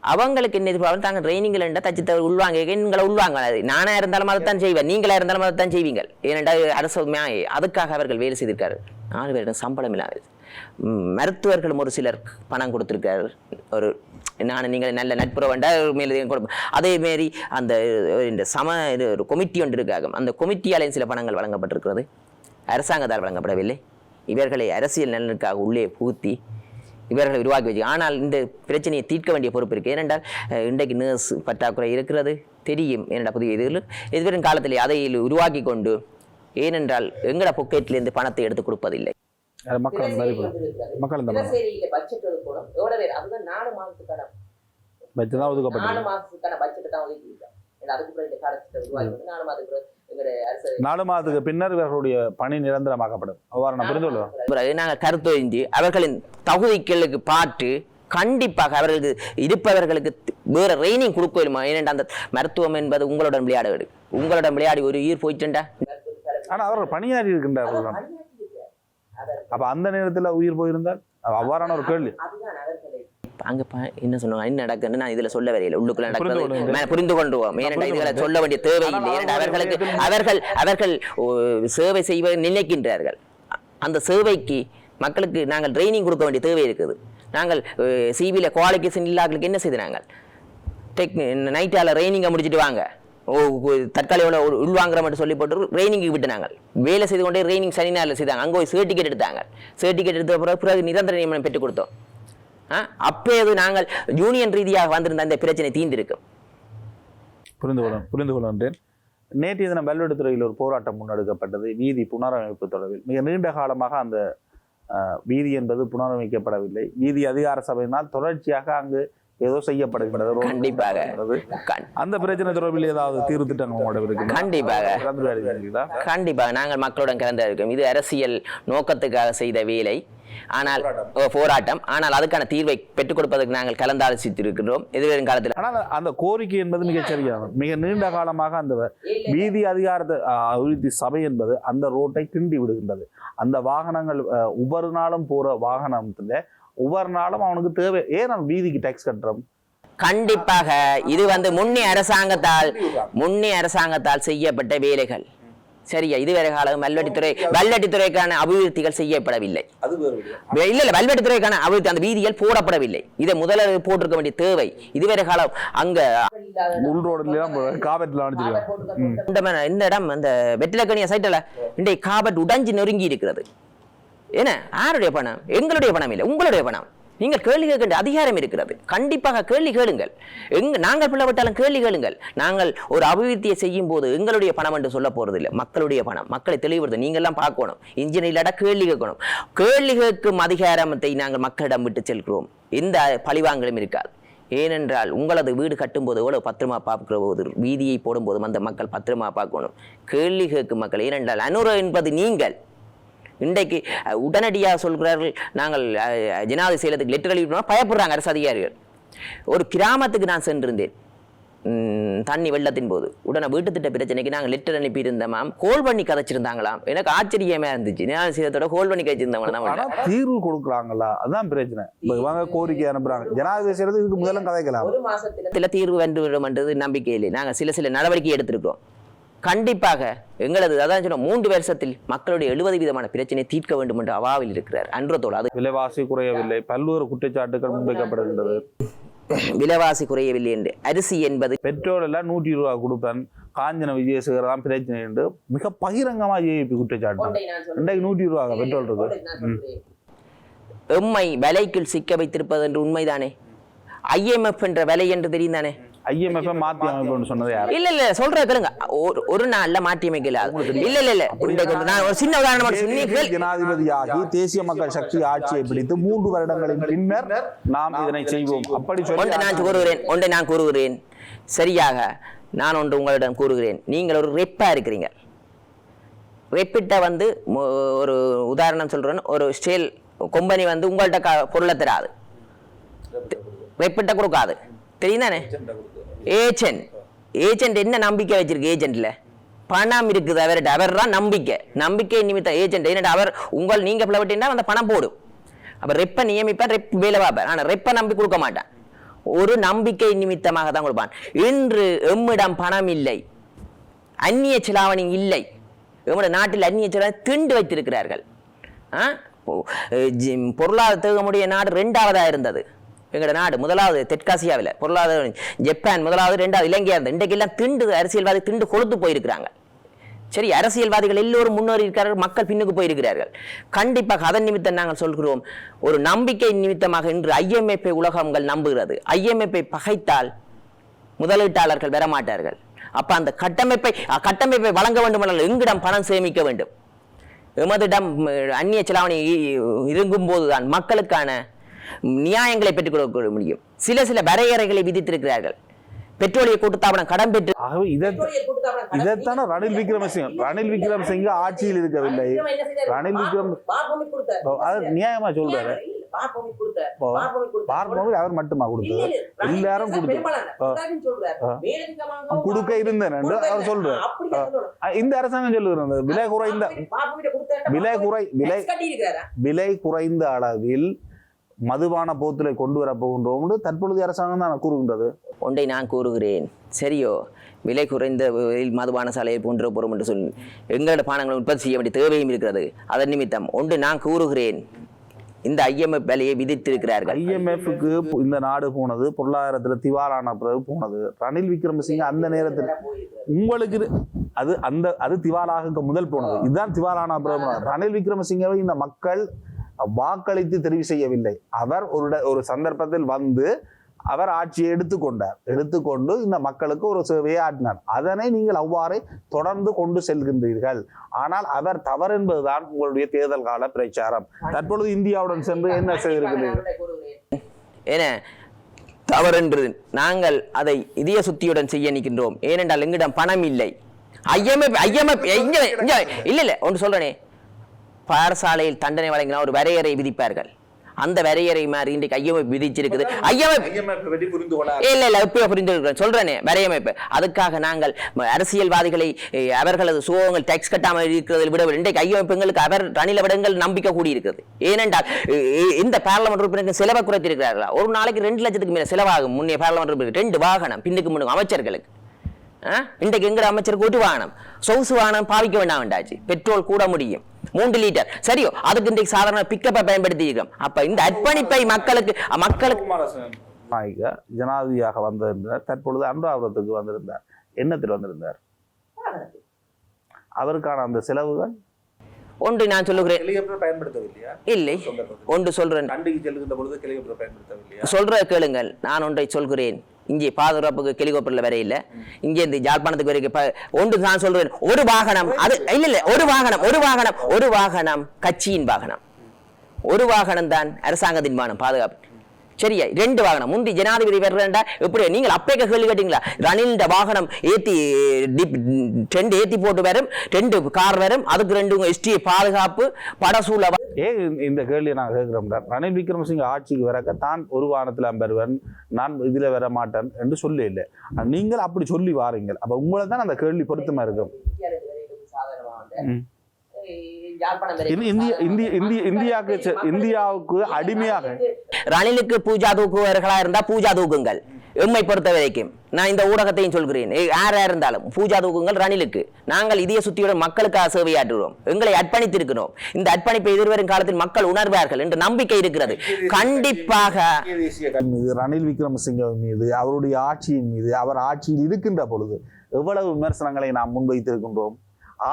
அவங்களுக்கு என்ன எதிர்பார்ப்பு தாங்க ட்ரைனிங்கில் இருந்தால் தச்சு உள்வாங்க எங்களை உள்வாங்க. நானா இருந்தாலும் அதை தான் செய்வேன், நீங்களா இருந்தாலும் அதை தான் செய்வீங்க. ஏனென்றா அரசு அதுக்காக அவர்கள் வேலை செய்திருக்காரு. 4 பேரிடம் சம்பளம் இல்லாமல். மருத்துவர்களும் ஒரு சிலர் பணம் கொடுத்துருக்காரு. நீங்கள் நல்ல நட்புற வேண்டாம் மேலே கொடுப்போம். அதேமாரி அந்த இந்த ஒரு கொமிட்டி ஒன்று இருக்காங்க. அந்த கொமிட்டியாலேயும் சில பணங்கள் வழங்கப்பட்டிருக்கிறது, அரசாங்கத்தால் வழங்கப்படவில்லை. இவர்களை அரசியல் நலனுக்காக உள்ளே பூத்தி இவர்களை உருவாக்கி வச்சு. ஆனால் இந்த பிரச்சனையை தீர்க்க வேண்டிய பொறுப்பு இருக்குது. ஏனென்றால் இன்றைக்கு நர்ஸ் பற்றாக்குறை இருக்கிறது தெரியும். ஏனென்றால் புதிய எதிர்வரும் காலத்தில் அதை உருவாக்கி கொண்டு, ஏனென்றால் எங்கட பொக்கெட்டிலிருந்து பணத்தை எடுத்து கொடுப்பதில்லை. மக்கள் நாலு மாதத்துக்கு பின்னர் இவர்களுடைய பணி நிரந்தரமாக்கப்படும். அவ்வாறு நான் புரிந்து கொள்வேன். நாங்கள் கருத்தொழிஞ்சு அவர்களின் தகுதிகளுக்கு பார்த்து கண்டிப்பாக அவர்களுக்கு இருப்பவர்களுக்கு வேற ட்ரைனிங் கொடுக்க வேணுமா. ஏனென்றால் அந்த மருத்துவம் என்பது உங்களுடன் விளையாடி ஒரு உயிர் போயிட்டுண்டா. ஆனா அவர்கள் பணியாற்றி இருக்கின்றார்கள். அப்ப அந்த நேரத்தில் உயிர் போயிருந்தால் அவ்வாறான ஒரு கேள்வி. அங்க என்ன சொன்னாங்க, என்ன நடக்குன்னு நான் இதுல சொல்ல வரையில, உள்ளுக்குள்ள நடக்கிறது புரிந்து கொண்டுவோம். ஏனென்றால் இதுகளை சொல்ல வேண்டிய தேவையில்லை. ஏனென்றால் அவர்கள் சேவை செய்வதை நினைக்கின்றார்கள். அந்த சேவைக்கு மக்களுக்கு நாங்கள் ட்ரைனிங் கொடுக்க வேண்டிய தேவை இருக்குது. நாங்கள் சிவியில் குவாலிஃபிகேஷன் இல்லாதவர்களுக்கு என்ன செய்து நாங்கள் நைட்டால ட்ரைனிங்கை முடிச்சுட்டு வாங்க, தற்காலிக உள்வாங்குற மட்டும் சொல்லி போட்டு ட்ரைனிங்கு விட்டு நாங்கள் வேலை செய்து கொண்டே ட்ரைனிங் சனி நாளில் செய்தாங்க. அங்கே போய் சர்டிஃபிகேட் எடுத்தாங்க. சர்டிஃபிகேட் எடுத்த பிறகு நிரந்தர நியமனம் பெற்றுக் கொடுத்தோம். அப்போது நாங்கள் யூனியன் ரீதியாக வந்திருந்த இந்த பிரச்சனை தீர்ந்திருக்கும். புரிந்து கொள்கின்றேன். நேற்றைய தினம் வல்வெடுத்துறையில் ஒரு போராட்டம் முன்னெடுக்கப்பட்டது. வீதி புனரமைப்பு தொடர்பில் மிக நீண்ட காலமாக அந்த வீதி என்பது புனரமைக்கப்படவில்லை. வீதி அதிகார சபையினால் தொடர்ச்சியாக அங்கு ஏதோ செய்யப்படுகிறது. கண்டிப்பாக அந்த பிரச்சனை தொடர்பில் ஏதாவது தீர்வு திட்டங்கள் இருக்கு? கண்டிப்பாக நாங்கள் மக்களுடன் கலந்து இருக்கோம். இது அரசியல் நோக்கத்துக்காக செய்த வேலை, ஆனால் போராட்டம். ஆனால் அதுக்கான தீர்வை பெற்றுக் கொடுப்பதற்கு நாங்கள் கலந்தாலோசித்திருக்கிறோம் எதிர்வரும் காலத்தில். ஆனால் அந்த கோரிக்கை என்பது மிகச் சரியானது. மிக நீண்ட காலமாக அந்த வீதி அதிகார அபிவிருத்தி சபை என்பது அந்த ரோட்டை கிண்டி விடுகின்றது. அந்த வாகனங்கள் ஒவ்வொரு நாளும் போற வாகனத்துல ஒவ்வொரு நாளும் அவனுக்கு தேவை. ஏன் நம்ம வீதிக்கு டேக்ஸ் கட்டுறோம்? கண்டிப்பாக இது முன்னே அரசாங்கத்தால் செய்யப்பட்ட வேலைகள் சரியா. இதுவரை காலம் வல்வெட்டித்துறைக்கான அபிவிருத்திகள் செய்யப்படவில்லை. இல்ல வல்வெட்டித்துறைக்கான அபிவிருத்தி அந்த வீதிகள் போடப்படவில்லை. இதை முதல்ல போட்டிருக்க வேண்டிய தேவை. இதுவரை காலம் அங்க இந்த இடம் அந்த வெற்றிலக்கணிய சைட்டில் இன்றைய காபட் உடைஞ்சு நொறுங்கி இருக்கிறது. ஏன்னா யாருடைய பணம்? எங்களுடைய பணம் இல்லை, உங்களுடைய பணம். நீங்கள் கேள்வி கேட்கின்ற அதிகாரம் இருக்கிறது. கண்டிப்பாக கேள்வி கேளுங்கள். நாங்கள் பிள்ளை கேள்வி கேளுங்கள். நாங்கள் ஒரு அபிவிருத்தியை செய்யும் போது எங்களுடைய பணம் என்று சொல்ல போறது இல்லை, மக்களுடைய பணம். மக்களை தெளிவுபடுத்த நீங்கள் எல்லாம் பார்க்கணும். இன்ஜினியரிட கேள்வி கேட்கணும். கேள்வி கேட்கும் அதிகாரத்தை நாங்கள் மக்களிடம் விட்டு செல்கிறோம். எந்த பழிவாங்கலும் இருக்காது. ஏனென்றால் உங்களது வீடு கட்டும்போது எவ்வளவு பத்திரமா பார்க்கிற போது, வீதியை போடும்போது அந்த மக்கள் பத்திரமா பார்க்கணும். கேள்வி கேட்கும் மக்கள். ஏனென்றால் அனுர என்பது நீங்கள். இன்றைக்கு உடனடியாக சொல்கிறார்கள் நாங்கள் ஜனாதிபதி செயலத்துக்கு லெட்டர் எழுதினோம், பயப்படுறாங்க அரசு அதிகாரிகள். ஒரு கிராமத்துக்கு நான் சென்றிருந்தேன் தண்ணி வெள்ளத்தின் போது. உடனே வீட்டு திட்ட பிரச்சனைக்கு நாங்கள் லெட்டர் அனுப்பியிருந்தோம். கோல் பண்ணி கதைச்சிருந்தாங்களாம். எனக்கு ஆச்சரியமா இருந்துச்சு. ஜனாதிபதி செயலத்தோட கோல் பண்ணி கதைச்சிருந்தாங்க. தீர்வு கொடுக்குறாங்களா? அதான் பிரச்சனை. கோரிக்கை அனுப்புறாங்க. ஜனாதிபதி செயலத்துக்கு இதுக்கு முதல்ல கதைக்கலாம். ஒரு மாசத்துல தீர்வு வந்துவிடும் நம்பிக்கை இல்லை. நாங்கள் சில நடவடிக்கை எடுத்திருக்கோம். கண்டிப்பாக எங்களது அதான் சொன்ன 3 வருஷத்தில் மக்களுடைய 70% பிரச்சனை தீர்க்க வேண்டும் என்று அவாவில் இருக்கிறார் அன்றத்தோடு. அது விலைவாசி குறையவில்லை, பல்வேறு குற்றச்சாட்டுகள் முன்வைக்கப்படுகின்றது. விலைவாசி குறையவில்லை என்று அரிசி என்பது பெட்ரோல் எல்லாம் 100 ரூபா கொடுப்பேன், காஞ்சன விஜயசேகர் தான் பிரச்சனை என்று மிக பகிரங்கமா ஜேபி குற்றச்சாட்டு. இன்றைக்கு 100 ரூபா பெட்ரோல் இருக்கு. எம்மை விலைக்குள் சிக்க வைத்திருப்பது என்று உண்மைதானே? IMF என்ற விலை என்று தெரியும் தானே? IMF மாற்றி அமைப்பு சொன்னது யார்? இல்ல சொல்ற கேளுங்க. ஒரு நாள்ல மாற்றி அமைக்கல. இல்ல நான் ஒரு சின்ன உதாரணம் சொன்னீர்கள். ஜனாதிபதியாகி தேசிய மக்கள் சக்தி ஆட்சியை பிடித்து 3 வருடங்களின் பின்னர் நாம் இதனை செய்வோம் அப்படி சொல்லி ஒன்றை நான் கூறுகிறேன். சரியாக நான் ஒன்று உங்களிடம் கூறுகிறேன். நீங்கள் ஒரு ரெப்பா இருக்கிறீங்க. ரெப்பிட்ட வந்து ஒரு உதாரணம் சொல்கிறேன், ஒரு ஸ்டீல் கம்பெனி வந்து உங்கள்கிட்ட பொருளை தராது, ரெப்பிட்ட கொடுக்காது, தெரியும் தானே? ஏஜென்ட் என்ன நம்பிக்கை வச்சிருக்கு? ஏஜென்ட்ல பணம் இருக்குது அவர்கிட்ட, அவர் தான் நம்பிக்கை நிமித்த ஏஜென்ட். என்னடா அவர் நீங்க பிளவிட்டா அந்த பணம் போடும். அப்ப ரெப்ப நியமிப்பார், ரெப் வேலை பார்ப்பார். ஆனா ரெப்ப நம்பி கொடுக்க மாட்டான், ஒரு நம்பிக்கை நிமித்தமாக தான் கொடுப்பான். இன்று எம்மிடம் பணம் இல்லை, அந்நிய செலாவணி இல்லை, எம்முடைய நாட்டில் அந்நிய செலாவணி திண்டு வைத்திருக்கிறார்கள். பொருளாதார நாடு 2ஆவதா இருந்தது எங்களோட நாடு, முதலாவது தெற்காசியாவில் பொருளாதார ஜப்பான் முதலாவது, 2வது இலங்கையா இருந்தது. இன்றைக்கு எல்லாம் திண்டு அரசியல்வாதி திண்டு கொளுத்து போயிருக்கிறாங்க. சரி, அரசியல்வாதிகள் எல்லோரும் முன்னேறி இருக்கிறார்கள், மக்கள் பின்னுக்கு போயிருக்கிறார்கள். கண்டிப்பாக அதன் நிமித்தம் நாங்கள் சொல்கிறோம், ஒரு நம்பிக்கை நிமித்தமாக இன்று IMF உலகங்கள் நம்புகிறது. IMF பகைத்தால் முதலீட்டாளர்கள் வரமாட்டார்கள். அப்ப அந்த கட்டமைப்பை வழங்க வேண்டும், எங்கிடம் பணம் சேமிக்க வேண்டும். எமதிடம் அந்நிய செலாவணி இருக்கும் போதுதான் மக்களுக்கான நியாயங்களை பெற்றுக் கொடுக்க முடியும். சில வரையறைகளை விதித்திருக்கிறார்கள். பெட்ரோலிய கூட்டுத்தாபனம் கடன் பெற்று, இதைத்தான ரணில் விக்ரமசிங்க ஆட்சியில் இருக்கவில்லை. ரணில் விக்ரம் நியாயமா சொல்றாரு, அவர் மட்டுமா கொடுத்தார்? எல்லாரும் கொடுக்க இருந்தேன் அவர் சொல்றாரு. இந்த அரசாங்கம் சொல்லுகிறது விலை குறைந்த அளவில் மதுபான போத்தலை கொண்டு வர போகின்றோம் தற்பொழுது அரசாங்கம் தான் கூறுகின்றது. ஒன்றை நான் கூறுகிறேன், சரியோ, விலை குறைந்த மதுபான சாலையை போன்ற போறோம் என்று சொல்லி எங்களோட பானங்களை உற்பத்தி செய்ய வேண்டிய தேவையும் இருக்கிறது. அதன் நிமித்தம் ஒன்று நான் கூறுகிறேன், இந்த IMF விலையை விதித்திருக்கிறார்கள். IMF-க்கு இந்த நாடு போனது பொருளாதாரத்தில் திவாலான பிறகு போனது. ரணில் விக்ரமசிங்க அந்த நேரத்தில் உங்களுக்கு அது திவாலாக முதல் போனது, இதுதான் திவாலான பிறகு. ரணில் விக்ரமசிங்கவை இந்த மக்கள் வாக்களித்து தெரிவு செய்யவில்லை. அவர் ஒரு சந்தர்ப்பத்தில் வந்து அவர் ஆட்சியை எடுத்துக்கொண்டு இந்த மக்களுக்கு ஒரு சேவையை ஆற்றினார். அதனை நீங்கள் அவ்வாறே தொடர்ந்து கொண்டு செல்கின்றீர்கள். ஆனால் அவர் தவறு என்பதுதான் உங்களுடைய தேர்தல் கால பிரச்சாரம். தற்பொழுது இந்தியாவுடன் சென்று என்ன செய்திருக்கிறீர்கள்? ஏன தவறென்று நாங்கள் அதை இதய சுத்தியுடன் செய்ய நிற்கின்றோம். ஏனென்றால் எங்களிடம் பணம் இல்லை. IMF இல்ல ஒன்று சொல்றேனே, பாடசாலையில் தண்டனை வழங்கினால் ஒரு வரையறை விதிப்பார்கள். அந்த வரையறை மாதிரி இன்றைக்கு IMF விதிச்சிருக்குது. புரிந்து சொல்றேனே வரையமைப்பு. அதுக்காக நாங்கள் அரசியல்வாதிகளை அவர்களது சுகங்கள் டேக்ஸ் கட்டாமல் இருக்கிறதில் விட இன்றைக்கு IMF எங்களுக்கு அவர் ரணில் விடங்கள் நம்பிக்கை கூடி இருக்குது. ஏனென்றால் இந்த பார்லமெண்ட் உறுப்பினருக்கு செலவை குறைத்திருக்கிறார்களா? ஒரு நாளைக்கு 2 லட்சத்துக்கு மேல செலவாகும். முன்னே பார்லமெண்ட் உறுப்பினர் 2 வாகனம் பின்னுக்கு முன்னுக்கு அமைச்சர்களுக்கு. இன்றைக்கு எங்க அமைச்சருக்கு ஒரு வாகனம், சொகுசு வாகனம் பாவிக்க வேண்டாம் வேண்டாச்சு. பெட்ரோல் கூட முடியும் 3 லிட்டர், சரியோ, அதுக்கு இன்றைக்கு சாதாரண பிக்கப்பை பயன்படுத்தி இருக்கிறோம். அப்ப இந்த அர்ப்பணிப்பை மக்களுக்கு ஜனாதிபதியாக வந்திருந்தார். தற்பொழுது அனுராபுரத்துக்கு வந்திருந்தார். என்னத்தில் வந்திருந்தார்? அவருக்கான அந்த செலவுகள் ஒன்று நான் சொல்லுகிறேன், இல்லை ஒன்று சொல்றேன், சொல்ற கேளுங்கள். நான் ஒன்றை சொல்கிறேன், இங்கே பாதுகாப்புக்கு ஹெலிகாப்டர்ல வர இல்ல, இங்கே இந்த யாழ்ப்பாணத்துக்கு வரைக்கும் ஒன்று நான் சொல்றேன். ஒரு வாகனம், அது இல்ல ஒரு வாகனம் கட்சியின் வாகனம், ஒரு வாகனம் தான் அரசாங்கத்தின் வாகனம் பாதுகாப்பு. சரியா? 2 வாகனம். முந்தி ஜனாதிபதி வர்றா எப்படி நீங்கள் அப்பேக்க கேள்வி கேட்டீங்களா? ரணில் வாகனம் ஏத்தி 2 ஏத்தி போட்டு வரும், 2 கார் வரும், அதுக்கு 2 ST பாதுகாப்பு படசூழ. இந்த கேள்வியை நான் கேட்கிறோம். ரணில் விக்ரமசிங்க ஆட்சிக்கு வரக்க தான் ஒரு வாகனத்தில் அம்பருவன், நான் இதுல வர மாட்டேன் என்று சொல்லி இல்லை. நீங்கள் அப்படி சொல்லி வாரீங்க. அப்ப உங்களை தான் அந்த கேள்வி பொருத்தமா இருக்கும். இந்தியாவுக்கு அடிமையாக ரணிலுக்கு பூஜா தூக்குவர்களா இருந்தா பூஜா தூக்குங்கள். எம்மை பொறுத்த வரைக்கும் நான் இந்த ஊடகத்தையும் சொல்கிறேன், யாரா இருந்தாலும் பூஜா தூக்குங்கள் ரணிலுக்கு. நாங்கள் இதய சுத்தியுடன் மக்களுக்காக சேவையாற்றுகிறோம், எங்களை அர்ப்பணித்திருக்கிறோம். இந்த அர்ப்பணிப்பை எதிர்வரும் காலத்தில் மக்கள் உணர்வார்கள் என்ற நம்பிக்கை இருக்கிறது. கண்டிப்பாக ரணில் விக்ரமசிங்க மீது, அவருடைய ஆட்சியின் மீது, அவர் ஆட்சியில் இருக்கின்ற பொழுது எவ்வளவு விமர்சனங்களை நாம் முன்வைத்திருக்கின்றோம்.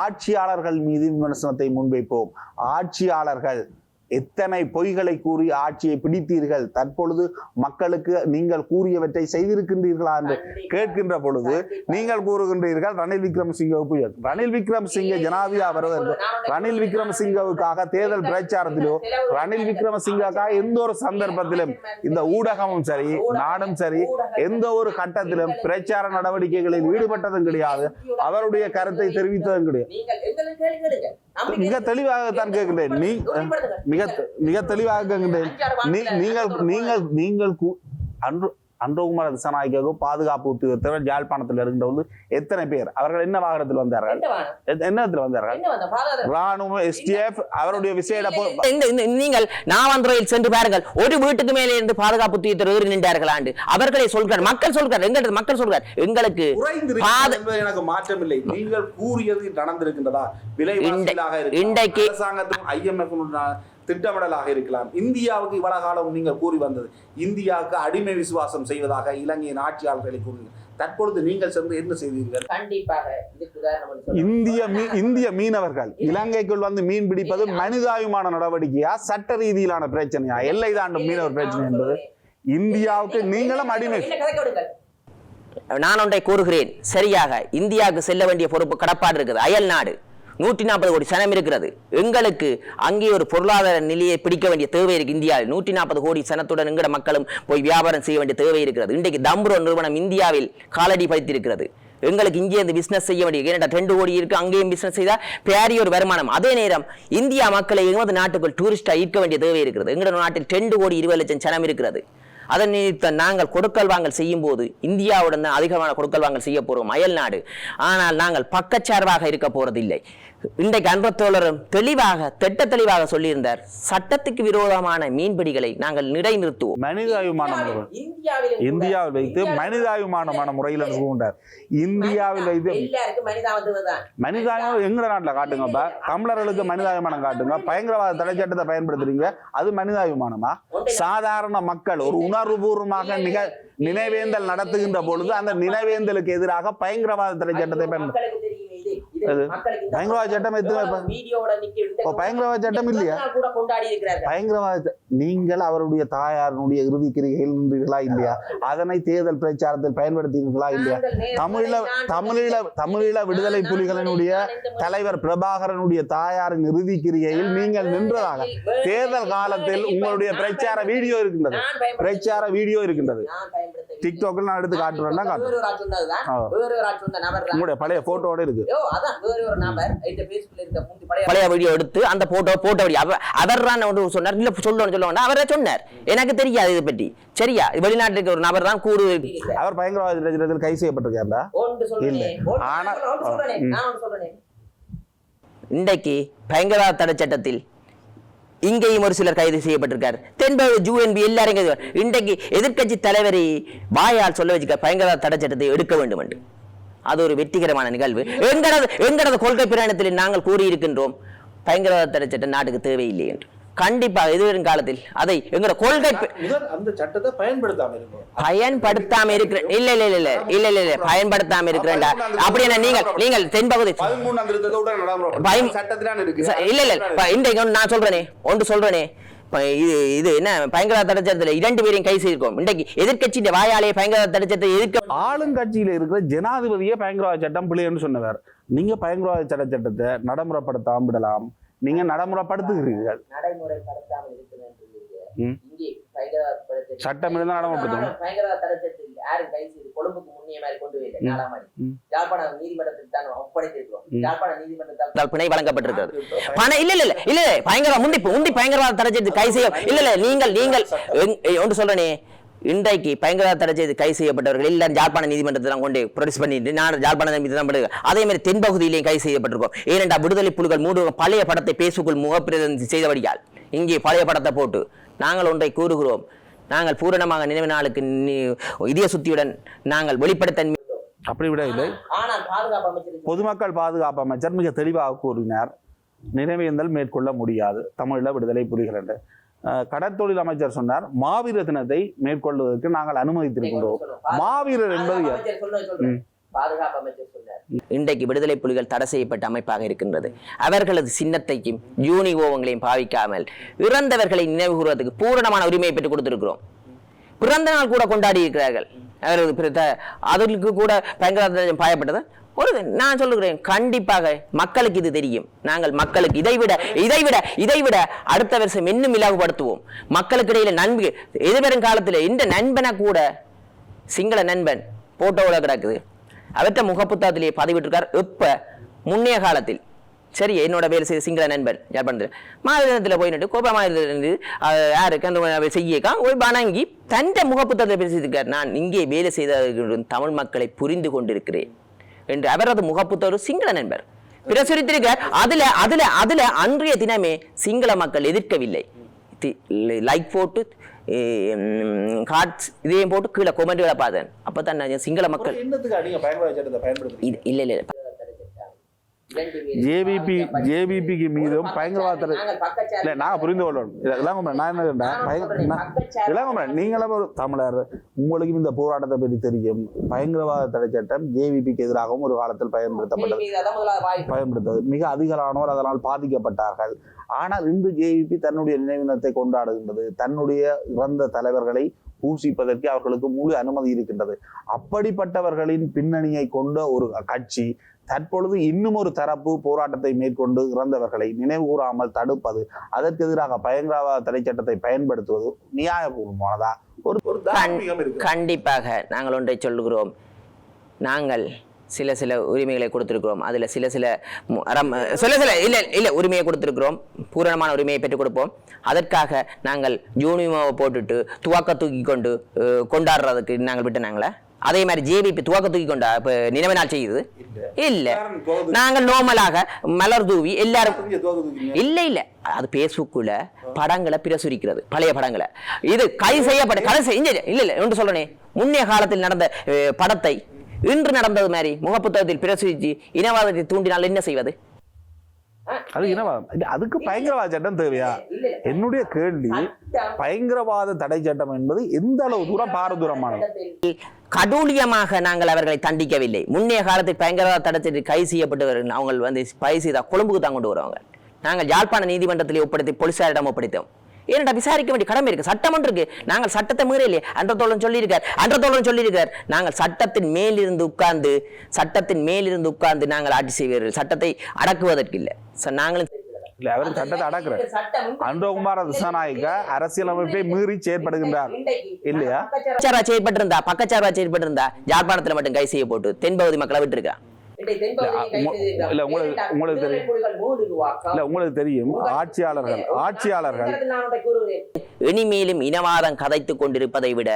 ஆட்சியாளர்கள் மீது விமர்சனத்தை முன்வைப்போம். ஆட்சியாளர்கள் எத்தனை பொய்களை கூறி ஆட்சியை பிடித்தீர்கள், தற்பொழுது மக்களுக்கு நீங்கள் கூறியவற்றை செய்திருக்கின்றீர்களா என்று கேட்கின்ற பொழுது நீங்கள் கூறுகின்றீர்கள் ரணில் விக்ரமசிங்கவுக்கு. ரணில் விக்ரமசிங்கே ஜனாதிபதியா வருவதற்கு ரணில் விக்ரமசிங்கவுக்காக தேர்தல் பிரச்சாரத்திலோ ரணில் விக்ரமசிங்கவுக்காக எந்த ஒரு சந்தர்ப்பத்திலும் இந்த ஊடகமும் சரி நாடும் சரி எந்த ஒரு கட்டத்திலும் பிரச்சார நடவடிக்கைகளில் ஈடுபட்டதும் கிடையாது, அவருடைய கருத்தை தெரிவித்ததும் கிடையாது. மிக தெளிவாகத்தான் கேட்கின்றேன், மிக தெளிவாக கேட்கின்றேன். நீங்கள் அன்றகுமார திசாநாயகவுக்கு பாதுகாப்பு உத்தியோகத்தவர் யாழ்ப்பாணத்தில் இருக்கின்ற எத்தனை பேர், அவர்கள் என்ன வாகனத்தில் வந்தார்கள், என்னத்தில் வந்தார்கள்? ராணுவம், STF, அவருடைய விசேட. நீங்கள் நாவந்துறையில் சென்று பாருங்கள், ஒரு வீட்டுக்கு மேலே இருந்து பாதுகாப்பு உத்தியோகத்தர் நின்றார்கள் ஆண்டு. அவர்களை சொல்கிறார், மக்கள் சொல்கிறார், எங்களுக்கு மக்கள் சொல்கிறார், எங்களுக்கு எனக்கு மாற்றம் இல்லை. நீங்கள் கூறியது நடந்திருக்கின்றதா? விலைவாசியாக இன்றைக்கு அரசாங்கத்தும் IMF திட்டமிடலாக இருக்கலாம். இந்தியாவுக்கு இவ்வளவு காலம் நீங்கள் கூறி வந்தது இந்தியாவுக்கு அடிமை விசுவாசம் செய்வதாக இலங்கையின் ஆட்சியாளர்களை கூறுங்கள். தற்பொழுது நீங்கள் சென்று என்ன செய்தீர்கள்? கண்டிப்பாக இந்திய மீனவர்கள் இலங்கைக்குள் வந்து மீன் பிடிப்பது மனிதாபிமான நடவடிக்கையா, சட்ட ரீதியிலான பிரச்சனையா, எல்லை தாண்டும் மீனவர் பிரச்சனை என்பது இந்தியாவுக்கு நீங்களும் அடிமை. நான் ஒன்றை கூறுகிறேன், சரியாக இந்தியாவுக்கு செல்ல வேண்டிய பொறுப்பு கடப்பாடு இருக்குது. அயல் நாடு 140 கோடி சனம் இருக்கிறது. எங்களுக்கு அங்கே ஒரு பொருளாதார நிலையை பிடிக்க வேண்டிய தேவை இருக்கு. இந்தியாவில் 140 கோடி சனத்துடன் எங்கட மக்களும் போய் வியாபாரம் செய்ய வேண்டிய தேவை இருக்கிறது. இன்றைக்கு தம்புரோ நிறுவனம் இந்தியாவில் காலடி பதித்திருக்கிறது. எங்களுக்கு இங்கே இருந்து பிசினஸ் செய்ய வேண்டிய 2 கோடி இருக்கு, அங்கேயும் பிசினஸ் செய்தால் பெரிய ஒரு வருமானம். அதே நேரம் இந்தியா மக்களை எமது நாட்டுக்குள் டூரிஸ்டா ஈர்க்க வேண்டிய தேவை இருக்கிறது. எங்களோட நாட்டில் 2 கோடி 20 லட்சம் சனம் இருக்கிறது. அதன் நிமித்தம் நாங்கள் கொடுக்கல் வாங்கல் செய்யும் போது இந்தியாவுடன் அதிகமான கொடுக்கல் வாங்கல் செய்ய போறோம், அயல் நாடு. ஆனால் நாங்கள் பக்கச்சார்பாக இருக்க போறதில்லை. இன்றைக்கு அன்பத்தோழரும் தெளிவாக தெளிவாக சொல்லியிருந்தார், சட்டத்துக்கு விரோதமான மீன்பிடிகளை நாங்கள் நிலைநிறுத்துவோம். இந்தியாவில் வைத்து மனிதாபிமானமான முறையில் அனுப்புகின்றார். இந்தியாவில் வைத்து மனிதாபிமானம் எங்க நாட்டில் காட்டுங்கப்பா, தமிழர்களுக்கு மனிதாபிமானம் காட்டுங்க. பயங்கரவாத தடை சட்டத்தை பயன்படுத்துறீங்க, அது மனிதாபிமானமா? சாதாரண மக்கள் ஒரு உணர்வுபூர்வமாக நினைவேந்தல் நடத்துகின்ற பொழுது அந்த நினைவேந்தலுக்கு எதிராக பயங்கரவாத தடை சட்டத்தை பயன்படுத்த பயங்கரவாத சட்டம் பயங்கரவாத சட்டம் இல்லையா? பயங்கரவாத நீங்கள் அவருடைய தாயாருடைய இறுதி கிரிகையில் நின்றீர்களா இல்லையா? அதனை தேர்தல் பிரச்சாரத்தில் பயன்படுத்தினீர்களா இல்லையா? தமிழீழ விடுதலை புலிகளினுடைய தலைவர் பிரபாகரனுடைய தாயாரின் இறுதி கிரிகையில் நீங்கள் நின்றதாக தேர்தல் காலத்தில் உங்களுடைய பிரச்சார வீடியோ இருக்கின்றது. டிக்டாக்ல நான் எடுத்து காட்டுறேன்னா உங்களுடைய பழைய போட்டோட இருக்கு. பழைய வீடியோ எடுத்து அந்த போட்டோ அவர் சொன்னார், இல்ல சொல்லுவோம் அவரே சொன்னார், எனக்கு தெரியாது இதை பற்றி. சரியா? வெளிநாட்டுக்கு ஒரு நபர் தான் கூறு. அவர் பயங்கரவாத கைது செய்யப்பட்டிருக்காரா? இன்றைக்கு பயங்கரவாத தடை சட்டத்தில் இங்கேயும் ஒரு சிலர் கைது செய்யப்பட்டிருக்காரு. தென்பகுதி UNB எல்லாரும் இன்றைக்கு எதிர்கட்சி தலைவரை வாயால் சொல்ல வச்சுக்க பயங்கரவாத தடை சட்டத்தை எடுக்க வேண்டும் என்று. அது ஒரு வெற்றிகரமான நிகழ்வு. எங்களது கொள்கை பிரயாணத்தில் நாங்கள் கூறியிருக்கின்றோம், பயங்கரவாத தடை சட்டம் நாட்டுக்கு தேவையில்லை என்று. கண்டிப்பாக எதிர்வரும் காலத்தில் அதை எங்களோட கொள்கை அந்த சட்டத்தை பயன்படுத்தாம இருக்கிற பயன்படுத்தாம இருக்கிறேன். அப்படி நீங்கள் தென்பகுதி நான் சொல்றேனே ஒன்று சொல்றேனே, இது என்ன பயங்கரவாத தடைச்சட்டத்தில் 2 பேரையும் கைது செய்திருக்கோம். இன்றைக்கு எதிர்கட்சியின் வாயாலே பயங்கரவாத தடைச்சட்டத்தை எதிர்க்க ஆளுங்கட்சியில இருக்கிற ஜனாதிபதியே பயங்கரவாத சட்டம் பிள்ளைன்னு சொன்னவர். நீங்க பயங்கரவாத தடை சட்டத்தை நடைமுறைப்படுத்தாம விடலாம், நீங்க நடைமுறைப்படுத்துகிறீர்கள். சட்டம் இருந்தா நடைமுறைப்படுத்தணும். பயங்கரவாத தடை சட்டத்தில் யாரும் கைது செய்து கொழும்புக்கு முன்னே மாதிரி கொண்டு போய் யாழ்ப்பாண நீதிமன்றத்தில் தான் ஒப்படைத்திருக்கிறோம். யாழ்ப்பாண நீதிமன்றத்தால் பிணை வழங்கப்பட்டிருக்கிறது. பணம் இல்ல பயங்கர உண்டி பயங்கரவாத தடை சட்டத்தில் கைது செய்ய நீங்கள் ஒன்று சொல்றேனே, இன்றைக்கு பயங்கரவாத தடை செய்து கைது செய்யப்பட்டவர்கள் எல்லாரும் யாழ்ப்பாண நீதிமன்றத்தை கொண்டு ப்ரொடியூஸ் பண்ணிட்டு நான் யாழ்ப்பாண நீதிமன்றம் அதே மாதிரி தென்பகுதியிலேயும் கைது செய்யப்பட்டிருக்கோம். ஏனென்றா விடுதலை புலிகள் 3 பழைய படத்தை பேசுக்குள் முகப்பிரதி செய்தபடியால் இங்கே பழைய படத்தை போட்டு நாங்கள் ஒன்றை கூறுகிறோம், நாங்கள் பூரணமாக நினைவு நாளுக்கு இதய சுத்தியுடன் நாங்கள் வெளிப்படுத்த அப்படி விட இல்லை. பொதுமக்கள் பாதுகாப்பு அமைச்சர் மிக தெளிவாக கூறினார், நினைவேந்தல் மேற்கொள்ள முடியாது தமிழீழ விடுதலை புலிகள் என்று. கடற்தொழில் அமைச்சர் சொன்னார், மாவீர தினத்தை மேற்கொள்வதற்கு நாங்கள் அனுமதித்திருக்கின்றோம். மாவீரர் என்பது பாதுகாப்பு அமைச்சர் சொன்னார். இன்றைக்கு விடுதலை புலிகள் தடை செய்யப்பட்ட அமைப்பாக இருக்கின்றது. அவர்களது சின்னத்தையும் யூனிகோவங்களையும் பாவிக்காமல் இறந்தவர்களை நினைவு கூறுவதற்கு பூரணமான உரிமையை பெற்றுக் கொடுத்திருக்கிறோம். பிறந்த நாள் கூட கொண்டாடி இருக்கிறார்கள். அதற்கு கூட பயங்கரவாதம் பாயப்பட்டது. நான் சொல்லுகிறேன், கண்டிப்பாக மக்களுக்கு இது தெரியும். நாங்கள் மக்களுக்கு இதைவிட அடுத்த வருஷம் இன்னும் இலகுபடுத்துவோம். மக்களுக்கு இடையில நன்மை எதிர்வரும் காலத்தில் இந்த நண்பனை கூட சிங்கள நண்பன் போட்டோவில் கிடக்குது. அவற்றை முகப்புத்தகத்திலேயே பதிவிட்டிருக்கார். இப்ப முன்னைய காலத்தில் சரி என்னோட வேலை செய்த சிங்கள நண்பன் யார் பண்ணுறது மாநிலத்தில் போயிட்டு கோபமாக யாருக்கு அந்த செய்யக்கா போய் வணங்கி தன்னை முகப்புத்தகத்தில் பேசியிருக்கார். நான் இங்கே வேலை செய்த தமிழ் மக்களை புரிந்து கொண்டிருக்கிறேன் என்று அவரது முகப்புத்தவர் சிங்கள நண்பர் பிரசுரித்திருக்கார். அதுல அன்றைய தினமே சிங்கள மக்கள் எதிர்க்கவில்லை. லைக் போட்டு கார்ட்ஸ் இதையும் போட்டு கீழே கொமெண்ட்களை பார்த்தேன். அப்பதான் நான் சிங்கள மக்கள் இல்ல ஜேவிபிக்கு மீதும் பயங்கரவாத நாங்க புரிந்து கொள்ளணும். நீங்களும் ஒரு தமிழர், உங்களுக்கும் இந்த போராட்டத்தை பற்றி தெரியும். பயங்கரவாத தடை சட்டம் ஜேவிபிக்கு எதிராகவும் ஒரு காலத்தில் பயன்படுத்தது. மிக அதிகமானோர் அதனால் பாதிக்கப்பட்டார்கள். ஆனால் இன்று ஜேவிபி தன்னுடைய நினைவினத்தை கொண்டாடுகின்றது. தன்னுடைய இறந்த தலைவர்களை பூசிப்பதற்கு அவர்களுக்கு முழு அனுமதி இருக்கின்றது. அப்படிப்பட்டவர்களின் பின்னணியை கொண்ட ஒரு கட்சி தற்பொழுது இன்னும் ஒரு தரப்பு போராட்டத்தை மேற்கொண்டு இறந்தவர்களை நினைவு கூறாமல் தடுப்பது, அதற்கு எதிராக பயங்கரவாத தடை சட்டத்தை பயன்படுத்துவது நியாயபூர்வமானதா? ஒரு கண்டிப்பாக நாங்கள் ஒன்றை சொல்லுகிறோம். நாங்கள் சில உரிமைகளை கொடுத்திருக்கிறோம். அதுல சில இல்ல உரிமையை கொடுத்திருக்கிறோம். பூரணமான உரிமையை பெற்றுக் கொடுப்போம். அதற்காக நாங்கள் யூனிமாவை போட்டுட்டு துவாக்க தூக்கி கொண்டு கொண்டாடுறதுக்கு நாங்கள் விட்டுனாங்களே. அதே மாதிரி ஜேவிபி துவக்க தூக்கி கொண்டா இப்ப நினைவு நாள் செய்யுது இல்ல. நாங்கள் நோமலாக மலர் தூவி எல்லாரும் இல்ல அது பேஸ்புக்குள்ள படங்களை பிரசுரிக்கிறது, பழைய படங்களை. இது கைது செய்யப்பட்ட இல்ல ஒன்று சொல்றேன், முன்னைய காலத்தில் நடந்த படத்தை இன்று நடந்தது மாதிரி முகப்புத்தகத்தில் பிரசுரிச்சு இனவாதத்தை தூண்டினால் என்ன செய்வது? அது இனவாதம். அதுக்கு பயங்கரவாத சட்டம் தேவையா? என்னுடைய கேள்வி, பயங்கரவாத தடை சட்டம் என்பது எந்த அளவு தூரம் பாரதூரமானது? கடூழியமாக நாங்கள் அவர்களை தண்டிக்கவில்லை. முன்னைய காலத்தில் பயங்கரவாத தடை கைது செய்யப்பட்டவர்கள் அவங்க பயிர் செய்த கொழும்புக்கு தான் கொண்டு வருவாங்க. நாங்கள் யாழ்ப்பாண நீதிமன்றத்திலே ஒப்படைத்து போலீசாரிடம் ஒப்படைத்தோம். ஏன்னா விசாரிக்க வேண்டிய கடமை இருக்கு, சட்டம் ஒன்று இருக்கு. நாங்கள் சட்டத்தை மீறலையே. அன்றத்தோழன் சொல்லியிருக்கார் நாங்கள் சட்டத்தின் மேலிருந்து உட்கார்ந்து நாங்கள் ஆட்சி செய்வீர்கள், சட்டத்தை அடக்குவதற்கு இல்லை. நாங்களும் இல்ல அவரும் சட்டத்தை அடக்குறார். அன்றகுமார திசாநாயக்க அரசியலமைப்பை மீறி செயற்படுகின்றார் இல்லையா? செயற்பட்டிருந்தா யாழ்ப்பாணத்துல மட்டும் கை செய்ய போட்டு தென்பகுதி மக்களை விட்டு இருக்கா. உங்களுக்கு தெரியும் ஆட்சியாளர்கள் இனிமேலும் இனவாதம் கதைத்துக் கொண்டிருப்பதை விட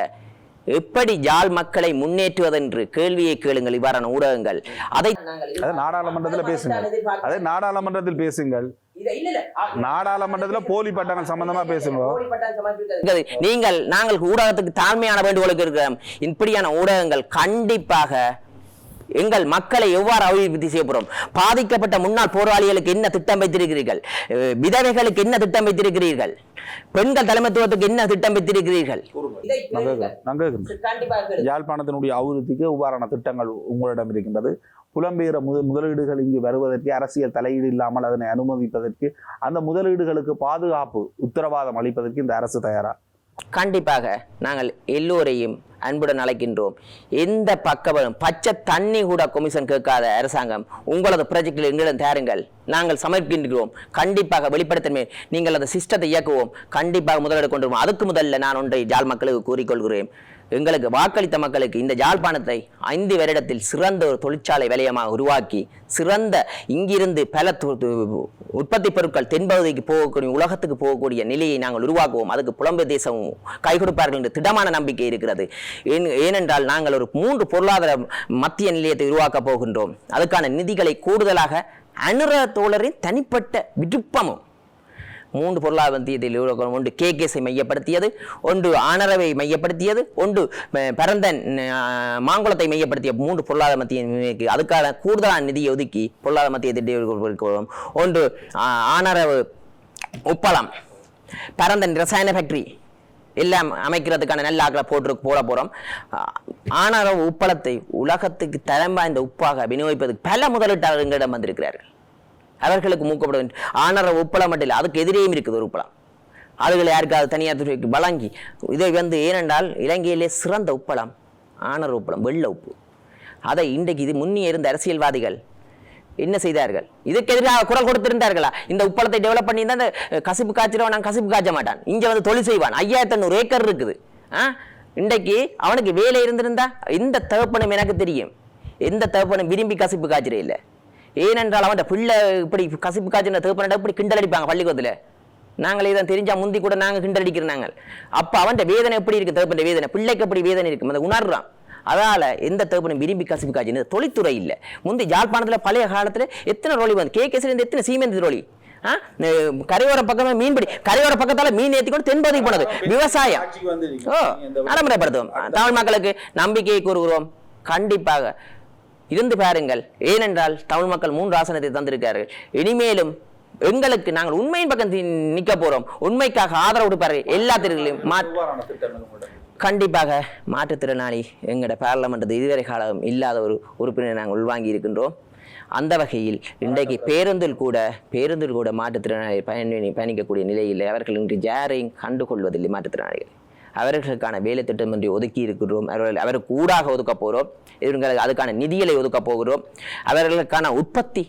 எப்படி யாழ் மக்களை முன்னேற்றுவதென்று கேள்வியை கேளுங்கள். இவ்வாறான ஊடகங்கள் அதை நாடாளுமன்றத்தில் பேசுங்கள். நாடாளுமன்றத்தில் போலி பட்டங்கள் சம்பந்தமா பேசுங்க. நாங்கள் ஊடகத்துக்கு தாழ்மையான வேண்டுகோளுக்கு இருக்கிறோம். இப்படியான ஊடகங்கள் கண்டிப்பாக எங்கள் மக்களை எவ்வாறு அபிவிருத்தி செய்யப்படும், பாதிக்கப்பட்ட முன்னாள் போராளிகளுக்கு என்ன திட்டம் வைத்திருக்கிறீர்கள், விதவைகளுக்கு என்ன திட்டம் வைத்திருக்கிறீர்கள், பெண்கள் தலைமைத்துவத்துக்கு என்ன திட்டம் வைத்திருக்கிறீர்கள்? யாழ்ப்பாணத்தினுடைய அபிவிருத்திக்கு இவ்வாறான திட்டங்கள் உங்களிடம் இருக்கின்றது. புலம்பெயர முதலீடுகள் இங்கு வருவதற்கு அரசியல் தலையீடு இல்லாமல் அதனை அனுமதிப்பதற்கு, அந்த முதலீடுகளுக்கு பாதுகாப்பு உத்தரவாதம் அளிப்பதற்கு இந்த அரசு தயாரா? கண்டிப்பாக நாங்கள் எல்லோரையும் அன்புடன் அழைக்கின்றோம். எந்த பக்கமும் பச்சை தண்ணி கூட கமிஷன் கேட்காத அரசாங்கம் உங்களது ப்ராஜெக்டில் எங்களிடம் தாருங்கள், நாங்கள் சமர்ப்பிக்கின்றோம். கண்டிப்பாக வெளிப்படுத்தமே நீங்கள் அந்த சிஸ்டத்தை இயக்குவோம். கண்டிப்பாக முதலீடு கொண்டு வருவோம். அதுக்கு முதல்ல நான் ஒன்றை யாழ் மக்களுக்கு கூறிக்கொள்கிறேன். எங்களுக்கு வாக்களித்த மக்களுக்கு இந்த யாழ்ப்பாணத்தை 5 வருடத்தில் சிறந்த ஒரு தொழிற்சாலை வலயமாக உருவாக்கி, சிறந்த இங்கிருந்து பல உற்பத்தி பொருட்கள் தென்பகுதிக்கு போகக்கூடிய, உலகத்துக்கு போகக்கூடிய நிலையை நாங்கள் உருவாக்குவோம். அதுக்கு புலம்பெயர் தேசம் கை கொடுப்பார்கள் என்று திடமான நம்பிக்கை இருக்கிறது. ஏனென்றால் நாங்கள் ஒரு 3 பொருளாதார மத்திய நிலையத்தை உருவாக்கப் போகின்றோம். அதுக்கான நிதிகளை கூடுதலாக அனுர தோழரின் தனிப்பட்ட விருப்பமும் 3 பொருளாதார மத்தியத்தில் ஒன்று கேகேஸை மையப்படுத்தியது, ஒன்று ஆனரவை மையப்படுத்தியது, ஒன்று பரந்தன் மாங்குளத்தை மையப்படுத்திய 3 பொருளாதார மத்திய, அதுக்கான கூடுதலான நிதியை ஒதுக்கி பொருளாதார மத்திய ஒன்று ஆனரவு உப்பளம், பரந்தன் ரசாயன ஃபேக்டரி எல்லாம் அமைக்கிறதுக்கான நல்ல ஆக்களை போட போகிறோம். ஆணவ உப்பளத்தை உலகத்துக்கு தரம் வாய்ந்த உப்பாக விநியோகிப்பதற்கு பல முதலீட்டாளர்கள் எங்களிடம் வந்திருக்கிறார்கள். அவர்களுக்கு மூக்கப்பட வேண்டும். ஆணவ உப்பளம் மட்டும் இல்லை, அதுக்கு எதிரேயும் இருக்குது ஒரு உப்பளம். அதுகளை யாருக்காவது தனியார் துறைக்கு வழங்கி இதை ஏனென்றால் இலங்கையிலே சிறந்த உப்பளம் ஆணவ உப்பளம், வெள்ள உப்பு. அதை இன்றைக்கு இது முன்னே இருந்த அரசியல்வாதிகள் என்ன செய்தார்கள்? இதுக்கு எதிராக குரல் கொடுத்திருந்தார்களா? இந்த உப்பளத்தை டெவலப் பண்ணி தான் கசிப்பு காய்ச்சிடுவான், நான் கசிப்பு காய்ச்ச மாட்டான், இங்கே தொழில் செய்வான். 5500 ஏக்கர் இருக்குது. இன்றைக்கு அவனுக்கு வேலை இருந்திருந்தா இந்த தகப்பனும் எனக்கு தெரியும், எந்த தகப்பனும் விரும்பி கசிப்பு காய்ச்சறே இல்லை. ஏனென்றால் அவன் பிள்ளை இப்படி கசிப்பு காய்ச்சின தகப்பன இப்படி கிண்டல் அடிப்பாங்க பள்ளிக்கூடத்தில். நாங்களே தான் தெரிஞ்சா முந்தி கூட நாங்கள் கிண்டல் அடிக்கிறோம். நாங்கள் அப்போ அவன் வேதனை எப்படி இருக்கு, தகப்பன் வேதனை, பிள்ளைக்கு எப்படி வேதனை இருக்கு அதை உணர்றான். அதால எந்த தகப்பனும் விரும்பி கசிப்பு காய்ச்சி தொழில்துறை இல்லை. முந்தி யாழ்ப்பாணத்தில் பழைய காலத்தில் எத்தனை ரோலி வந்து கேகேசிலிருந்து எத்தனை சீமெந்தி ரோலி, கரையோர பக்கமே மீன்பிடி, கரையோர பக்கத்தால மீன் ஏற்றிக்கொண்டு தென்பகுதிக்கு போனது விவசாயம் நடைமுறைப்படுத்துவோம். தமிழ் மக்களுக்கு நம்பிக்கையை கூறுகிறோம். கண்டிப்பாக இருந்து பாருங்கள். ஏனென்றால் தமிழ் மக்கள் 3 ஆசனத்தை தந்திருக்கார்கள். இனிமேலும் எங்களுக்கு நாங்கள் உண்மையின் பக்கம் நிற்க போறோம். உண்மைக்காக ஆதரவு கொடுப்பார்கள். எல்லா திட்டங்களையும் கண்டிப்பாக மாற்றுத்திறனாளி எங்களோட பார்லமெண்ட் இதுவரை காலம் இல்லாத ஒரு உறுப்பினரை நாங்கள் உள்வாங்கி இருக்கின்றோம். அந்த வகையில் இன்றைக்கு பேருந்தில் கூட மாற்றுத்திறனாளி பயணிக்கக்கூடிய நிலையில் அவர்கள் இன்று யாரையும் கண்டுகொள்வதில்லை. மாற்றுத்திறனாளிகள் அவர்களுக்கான வேலை திட்டம் என்று ஒதுக்கி இருக்கிறோம். அவருக்கு ஊடாக ஒதுக்க போகிறோம். இவங்களுக்கு அதுக்கான நிதிகளை ஒதுக்க போகிறோம். அவர்களுக்கான உற்பத்தி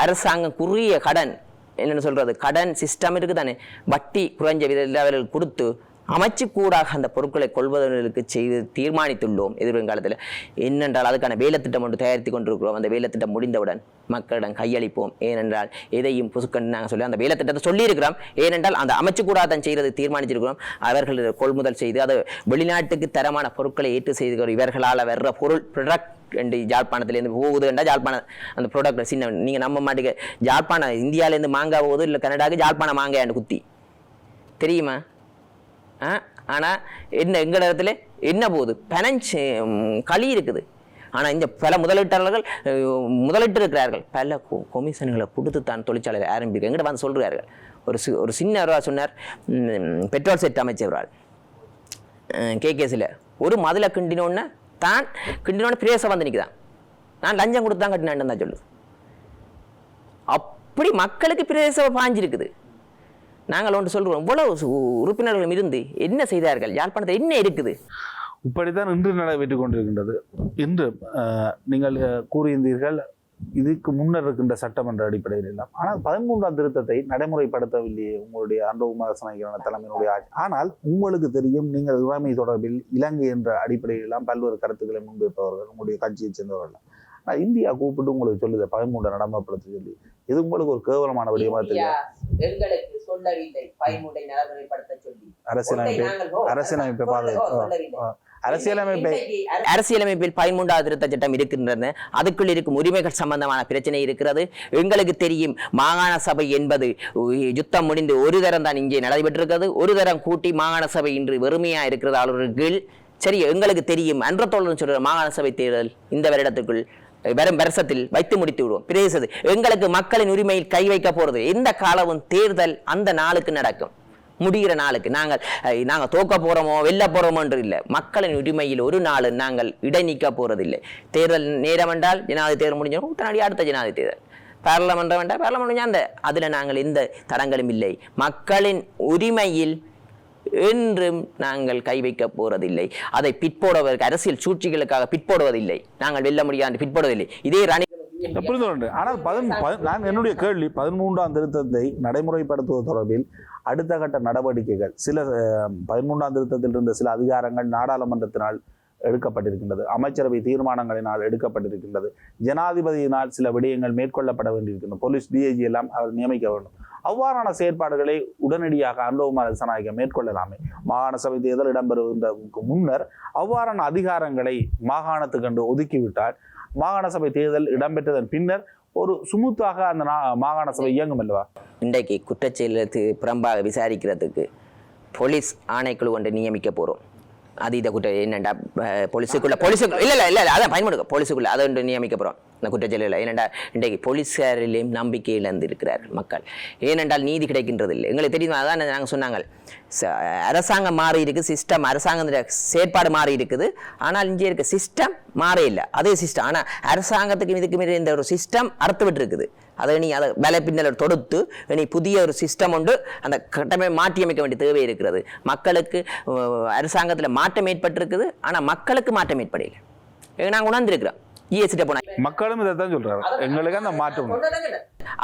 அரசாங்கம் குறுகிய கடன் என்னென்னு சொல்றது, கடன் சிஸ்டம் இருக்குது தானே, வட்டி குறைஞ்ச விதத்தில் அவர்கள் கொடுத்து அமைச்சு கூடாக அந்த பொருட்களை கொள்வதற்கு செய்து தீர்மானித்துள்ளோம். எதிர்காலத்தில் என்னென்றால் அதுக்கான வேலை திட்டம் ஒன்று தயாரித்து கொண்டிருக்கிறோம். அந்த வேலை திட்டம் முடிந்தவுடன் மக்களிடம் கையளிப்போம். ஏனென்றால் எதையும் புதுக்கண்டு நாங்கள் சொல்லி அந்த வேலை திட்டத்தை சொல்லியிருக்கிறோம். ஏனென்றால் அந்த அமைச்சு கூடாதான் செய்கிறது தீர்மானிச்சிருக்கிறோம். அவர்கள் கொள்முதல் செய்து அது வெளிநாட்டுக்கு தரமான பொருட்களை ஏற்று செய்து இவர்களால் வர்ற பொருள் ப்ரொடக்ட் ரெண்டு யாழ்ப்பாணத்துலேருந்து போகுதுன்றா யாழ்ப்பாணம் அந்த ப்ராடக்ட் சின்ன நீங்கள் நம்ப மாட்டேங்க. யாழ்ப்பாணம் இந்தியாவிலேருந்து மாங்காய் போகுது, இல்லை கனடாவுக்கு யாழ்ப்பாணம் மாங்காய் குத்தி தெரியுமா? ஆனால் என்ன எங்கள் இடத்துல என்ன போகுது, பனஞ்சு களி இருக்குது. ஆனால் இந்த பல முதலீட்டாளர்கள் முதலிட்டு இருக்கிறார்கள். பல கொமிஷன்களை கொடுத்து தான் தொழிற்சாலையை ஆரம்பிக்க எங்கிட்ட வந்து சொல்கிறார்கள். ஒரு சின்ன சொன்னார், பெட்ரோல் செட் அமைச்சவரால் கேகேசில் ஒரு மதிலை கிண்டினோன்னு தான் கிண்டினோன்னு பிரேசம் வந்து நிற்குதான். நான் லஞ்சம் கொடுத்து தான் கட்டினான்னு தான் சொல்லு. அப்படி மக்களுக்கு பிரேசம் பாஞ்சிருக்குது. நாங்கள் ஒன்று சொல்கிறோம், இவ்வளவு உறுப்பினர்களும் இருந்து என்ன செய்தார்கள், யாழ்ப்பாணத்தில் என்ன இருக்குது? இப்படித்தான் இன்று நடைபெற்றுக் கொண்டிருக்கின்றது. இன்று நீங்கள் கூறியிருந்தீர்கள் இதுக்கு முன்னர் இருக்கின்ற சட்டமன்ற அடிப்படையில் எல்லாம். ஆனால் 13ஆம் திருத்தத்தை நடைமுறைப்படுத்தவில்லையே உங்களுடைய அன்பகுமார ரத்நாயக்க தலைமையினுடைய ஆட்சி. ஆனால் உங்களுக்கு தெரியும், நீங்கள் இறைமை தொடர்பில் இலங்கை என்ற அடிப்படையில் எல்லாம் பல்வேறு கருத்துக்களை முன்வைப்பவர்கள் உங்களுடைய கட்சியை சேர்ந்தவர்கள். ஆனால் இந்தியா கூப்பிட்டு உங்களுக்கு சொல்லுது 13 நடைமுறைப்படுத்த சொல்லி. இது உங்களுக்கு ஒரு கேவலமான விடயமா தெரியும். எங்களுக்கு சொல்லவில்லை 13 நடைமுறைப்படுத்த சொல்லி. அரசியலமைப்பில் 13வது திருத்த சட்டம் இருக்கின்றன. அதுக்குள் இருக்கும் உரிமைகள் சம்பந்தமான பிரச்சனை இருக்கிறது. எங்களுக்கு தெரியும், மாகாண சபை என்பது யுத்தம் முடிந்து ஒரு தரம் தான் இங்கே நடைபெற்றிருக்கிறது. ஒரு தரம் கூட்டி மாகாண சபை இன்று வெறுமையா இருக்கிறது ஆளுநர்கள். சரி, எங்களுக்கு தெரியும், அன்றத்தோடு சொல்ற மாகாண சபை தேர்தல் இந்த வருடத்துக்குள் வரும் வருஷத்தில் வைத்து முடித்து விடுவோம். பிரதேசது எங்களுக்கு மக்களின் உரிமையில் கை வைக்க போறது எந்த காலமும் தேர்தல் அந்த நாளுக்கு நடக்கும். முடிகிற நாளுக்கு நாங்கள் தோக்க போறோமோ வெல்ல போறோமோ என்று இல்லை. மக்களின் உரிமையில் ஒரு நாள் நாங்கள் இடைநீக்க போறதில்லை. தேர்தல் நேரம் என்றால் ஜனாதிபதி தேர்தல் முடிஞ்சோம், உடனடி அடுத்த ஜனாதிபதி தேர்தல், பாராளுமன்றம் என்றால் பாராளுமன்றம் அந்த அதில் நாங்கள் எந்த தடங்களும் இல்லை. மக்களின் உரிமையில் என்றும் நாங்கள் கை வைக்க போறதில்லை. அதை பிற்போடுவதற்கு அரசியல் சூழ்ச்சிகளுக்காக பிற்போடுவதில்லை. நாங்கள் வெல்ல முடியாது பிற்போடுவதில்லை. இதே ஆனால் நான் என்னுடைய கேள்வி 13ஆம் திருத்தத்தை நடைமுறைப்படுத்துவது தொடர்பில் அடுத்த கட்ட நடவடிக்கைகள் சில 13ஆம் திருத்தத்தில் இருந்த சில அதிகாரங்கள் நாடாளுமன்றத்தினால் எடுக்கப்பட்டிருக்கின்றது, அமைச்சரவை தீர்மானங்களினால் எடுக்கப்பட்டிருக்கின்றது, ஜனாதிபதியினால் சில விடயங்கள் மேற்கொள்ளப்பட வேண்டியிருக்கின்றன, போலீஸ் டிஐஜி எல்லாம் அவர் நியமிக்க வேண்டும். அவ்வாறான செயற்பாடுகளை உடனடியாக அன்பகுமார ரத்நாயக்க மேற்கொள்ளலாமே. மாகாண சபை தேர்தல் இடம்பெறுவதற்கு முன்னர் அவ்வாறான அதிகாரங்களை மாகாணத்துக்கென்று ஒதுக்கிவிட்டால் மாகாண சபை தேர்தல் இடம்பெற்றதன் பின்னர் ஒரு சுமூத்தாக அந்த மாகாண சபை இயங்கும் அல்லவா? இன்றைக்கு குற்றச்செயலுக்கு புறம்பாக விசாரிக்கிறதுக்கு போலீஸ் ஆணைக்குழு ஒன்று நியமிக்க போறோம். அதீத குற்ற என்னண்டா போலீஸுக்குள்ள இல்ல அதான் பயன்படுத்த போலீஸுக்குள்ள அதை ஒன்று நியமிக்க போறோம். இந்த குற்றச்செயலில் ஏனெண்டா இன்றைக்கு போலீஸாரிலேயும் நம்பிக்கை இழந்து இருக்கிறார் மக்கள். ஏனென்றால் நீதி கிடைக்கின்றது இல்லை. எங்களுக்கு தெரியும், அதான் நாங்கள் சொன்னாங்க அரசாங்கம் மாறி இருக்குது, சிஸ்டம் அரசாங்கத்தின் செயற்பாடு மாறி இருக்குது. ஆனால் இங்கே இருக்க சிஸ்டம் மாறே இல்லை, அதே சிஸ்டம். ஆனால் அரசாங்கத்துக்கு இதுக்கு மீறி இந்த ஒரு சிஸ்டம் அறுத்து விட்டு இருக்குது. அதை நீ அதை வேலை பின்னலை தொடுத்து நீ புதிய ஒரு சிஸ்டம் உண்டு அந்த கட்டமைப்பை மாற்றி அமைக்க வேண்டிய தேவை இருக்கிறது. மக்களுக்கு அரசாங்கத்தில் மாற்றம் ஏற்பட்டிருக்குது, ஆனால் மக்களுக்கு மாற்றம் ஏற்படையில்லை. நாங்கள் உணர்ந்திருக்கிறோம். ஜிஎஸ்டி போனா மக்களும் இதைத்தான் சொல்றாரு, எங்களுக்கு அந்த மாற்றம்.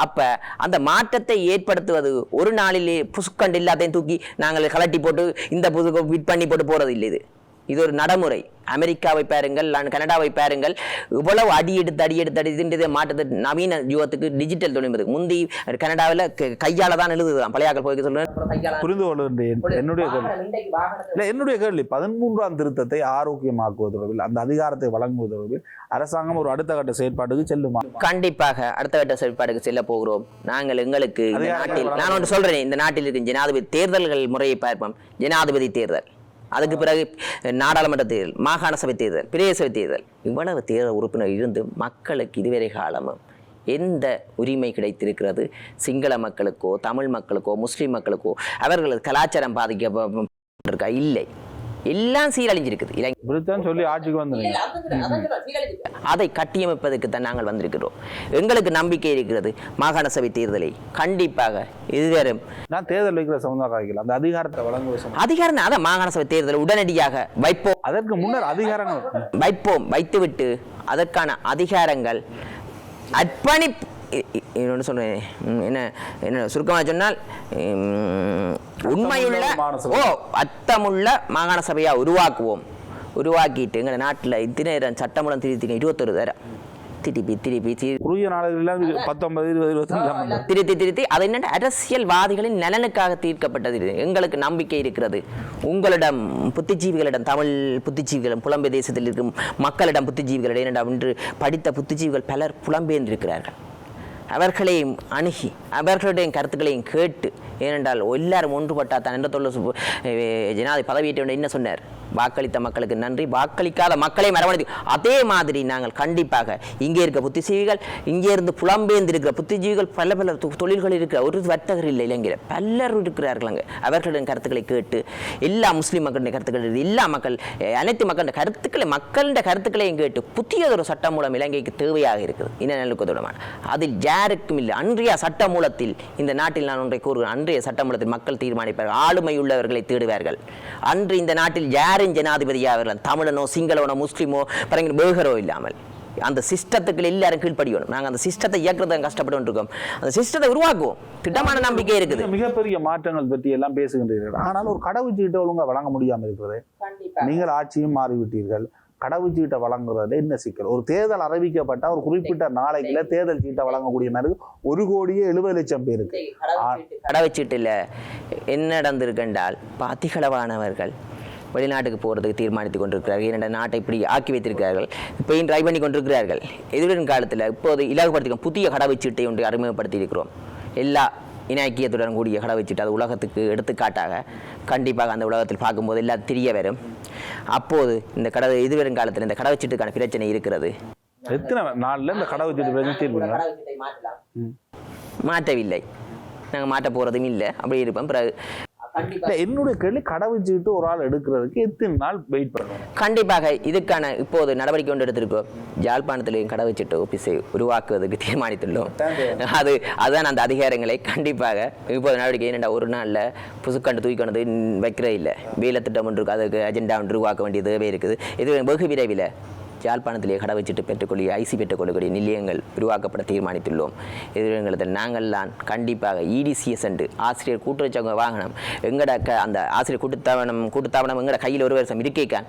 அப்ப அந்த மாற்றத்தை ஏற்படுத்துவது ஒரு நாளிலே புசுக்கண்டு எல்லாத்தையும் தூக்கி நாங்கள் கலட்டி போட்டு இந்த புது விட் பண்ணி போட்டு போறது இல்லை. இது ஒரு நடைமுறை. அமெரிக்காவை பாருங்கள், கனடாவை பாருங்கள், இவ்வளவு அடி எடுத்து மாற்றத்தை நவீன யுகத்துக்கு டிஜிட்டல் தொழில்நுட்பத்துக்கு முந்தி கனடாவில் கையால தான் எழுதுதான் பழையாக்கள் போய் சொல்றேன். புரிந்து கொள்கின்றேன். என்னுடைய கேள்வி 13ஆம் திருத்தத்தை ஆரோக்கியமாக்குவது தொடர்பில், அந்த அதிகாரத்தை வழங்குவது தொடர்பில் அரசாங்கம் ஒரு அடுத்த கட்ட செயற்பாட்டுக்கு செல்லுமா? கண்டிப்பாக அடுத்த கட்ட செயற்பாட்டுக்கு செல்ல போகிறோம். நாங்கள் எங்களுக்கு இந்த நாட்டில் நான் ஒன்று சொல்றேன், இந்த நாட்டில் இருக்கும் ஜனாதிபதி தேர்தல்கள் முறையை பார்ப்போம். ஜனாதிபதி தேர்தல், அதுக்கு பிறகு நாடாளுமன்ற தேர்தல், மாகாண சபை தேர்தல், பிரதேச சபை தேர்தல், இவ்வளவு தேர்தல் உறுப்பினர் இருந்து மக்களுக்கு இதுவரை காலமும் எந்த உரிமை கிடைத்திருக்கிறது? சிங்கள மக்களுக்கோ தமிழ் மக்களுக்கோ முஸ்லீம் மக்களுக்கோ அவர்களது கலாச்சாரம் பாதிக்கப்பட்டிருக்கா? இல்லை. எல்லாம் சீரழிஞ்சிருக்குது. சொல்லி ஆட்சிக்கு வந்து அதை கட்டியமைப்பதற்கு தான் நாங்கள் வந்திருக்கிறோம். எங்களுக்கு நம்பிக்கை இருக்கிறது. மாகாண சபை தேர்தலை கண்டிப்பாக இதுவரும் நான் தேர்தல் வைக்கிற சமுதாயம் அந்த அதிகாரத்தை வழங்குவது அதிகாரம் அதான் மாகாண சபை தேர்தலை உடனடியாக வைப்போம். அதற்கு முன்னர் அதிகாரங்கள் வைப்போம். வைத்துவிட்டு அதற்கான அதிகாரங்கள் அர்ப்பணிப்பு இன்னொன்று சொல்றேன். என்ன சுருக்கமாக சொன்னால் உண்மையுள்ள அர்த்தமுள்ள மாகாண சபையா உருவாக்கிட்டு எங்கள் நாட்டில் இத்தனை சட்டமூலம் திருத்தி 21 தரம் திருத்தி அது என்ன அரசியல்வாதிகளின் நலனுக்காக தீர்க்கப்பட்டது. எங்களுக்கு நம்பிக்கை இருக்கிறது. உங்களிடம் புத்திஜீவிகளிடம், தமிழ் புத்திஜீவிகளிடம், புலம்பெயர் தேசத்தில் இருக்கும் மக்களிடம் புத்திஜீவிகளிடம், ஏனென்றால் இன்று படித்த புத்திஜீவிகள் பலர் புலம்பெயர்ந்திருக்கிறார்கள். அவர்களையும் அணுகி அவர்களுடைய கருத்துக்களையும் கேட்டு, ஏனென்றால் எல்லாரும் ஒன்றுபட்டால் தான் என்ற தொழில் ஜனாதிபதி பதவியேற்ற என்ன சொன்னார்? வாக்களித்த மக்களுக்கு நன்றி, வாக்களிக்காத மக்களை மரவணைத்து. அதே மாதிரி நாங்கள் கண்டிப்பாக இங்கே இருக்க புத்திஜீவிகள், இங்கே இருந்து புலம்பெயர்ந்திருக்கிற புத்திஜீவிகள், பல பல தொழில்கள் இருக்கிற ஒரு வர்த்தகர் இல்லை இலங்கையில் பலர் இருக்கிறார்கள். அங்கே அவர்களின் கருத்துக்களை கேட்டு எல்லா முஸ்லீம் மக்களுடைய கருத்துக்கள், எல்லா மக்கள் அனைத்து மக்களுடைய கருத்துக்களை மக்களின் கருத்துக்களையும் கேட்டு புதியதொரு சட்ட மூலம் இலங்கைக்கு தேவையாக இருக்குது. இன நல்லுக்கத்தோடமான அதில் யாருக்கும் இல்லை. அன்றைய சட்ட மூலத்தில் இந்த நாட்டில் நான் ஒன்றை கூறுகிறேன். அன்றைய சட்ட மூலத்தில் மக்கள் தீர்மானிப்பார்கள், ஆளுமை உள்ளவர்களை தேடுவார்கள். அன்று இந்த நாட்டில் யாரும் ஜனாதிபதியாக தமிழனோ சிங்களவனோ முஸ்லிமோ பேகரோ இல்லாமல் அந்த சிஸ்டத்துக்கு எல்லாரும் கீழ்ப்படியணும். நாங்கள் அந்த சிஸ்டத்தை இயக்குறத கஷ்டப்பட்டு இருக்கோம். அந்த சிஸ்டத்தை உருவாக்குவோம். திட்டமான நம்பிக்கை இருக்குது. மிகப்பெரிய மாற்றங்கள் பற்றி எல்லாம் பேசுகின்றீர்கள். ஆனால் ஒரு கடவுச்சீட்டை ஒழுங்கா வழங்க முடியாமல் இருக்கிறது. நீங்கள் ஆட்சியும் மாறிவிட்டீர்கள். கடவுச்சீட்டை வழங்குறது என்ன சிக்கல்? ஒரு தேர்தல் அறிவிக்கப்பட்ட ஒரு குறிப்பிட்ட நாளைக்குள்ள தேர்தல் சீட்டை வழங்கக்கூடிய மாதிரி 1,70,00,000 பேருக்கு கடவுச்சீட்டில் என்ன நடந்திருக்கின்றால் அதிகளவானவர்கள் வெளிநாட்டுக்கு போகிறதுக்கு தீர்மானித்து கொண்டிருக்கிறார்கள். இரண்டு நாட்டை இப்படி ஆக்கி வைத்திருக்கிறார்கள். இப்போயும் ட்ரை பண்ணி கொண்டிருக்கிறார்கள். எதிர்வரும் காலத்தில் இப்போது இலகுபடுத்திக்கும் புதிய கடவுச்சீட்டை ஒன்று அறிமுகப்படுத்தி இருக்கிறோம். எல்லா இணக்கியத்துடன் கூடிய கடவுச்சீட்டு, அது உலகத்துக்கு எடுத்துக்காட்டாக கண்டிப்பாக அந்த உலகத்தில் பார்க்கும்போது எல்லாம் தெரிய வரும். அப்போது இந்த இதுவரும் காலத்தில் இந்த கடவுச்சீட்டுக்கான பிரச்சனை இருக்கிறது. எத்தனை நாளில் இந்த கடவுச்சீட்டு மாற்றவில்லை. நாங்கள் மாற்ற போகிறதும் இல்லை. அப்படி இருப்போம். பிறகு என்னுடைய கேள்வி, கடவுச்சீட்டு ஒரு ஆள் எடுக்கிறதுக்கு எத்தனை நாள் வெயிட் பண்ணுவோம்? கண்டிப்பாக இதுக்கான இப்போது நடவடிக்கை கொண்டு எடுத்திருக்கோம். யாழ்ப்பாணத்திலேயும் கடவுச்சீட்டு ஆஃபீஸை உருவாக்குவதற்கு தீர்மானித்துள்ளோம். அதுதான் அந்த அதிகாரங்களை கண்டிப்பாக இப்போது நடவடிக்கை. என்னென்னா ஒரு நாளில் புதுக்கண்டு தூக்கிக்கொண்டு வைக்கிறே இல்லை. வேலை திட்டம் ஒன்று இருக்குது, அதுக்கு அஜெண்டா ஒன்று உருவாக்க வேண்டிய தேவை இருக்குது. இது வெகு விரைவில் யாழ்ப்பாணத்திலே கடவுச்சீட்டு பெற்றுக்கொள்ளிய ஐசி பெற்றுக்கொள்ளக்கூடிய நிலையங்கள் உருவாக்கப்பட தீர்மானித்துள்ளோம். எதிர்காலத்தில் நாங்கள் தான் கண்டிப்பாக EDCS என்று ஆசிரியர் கூட்டுறவு வாகனம் எங்கட அந்த ஆசிரியர் கூட்டுத்தாபனம் எங்கட கையில் ஒரு வருஷம் இருக்கைக்கான்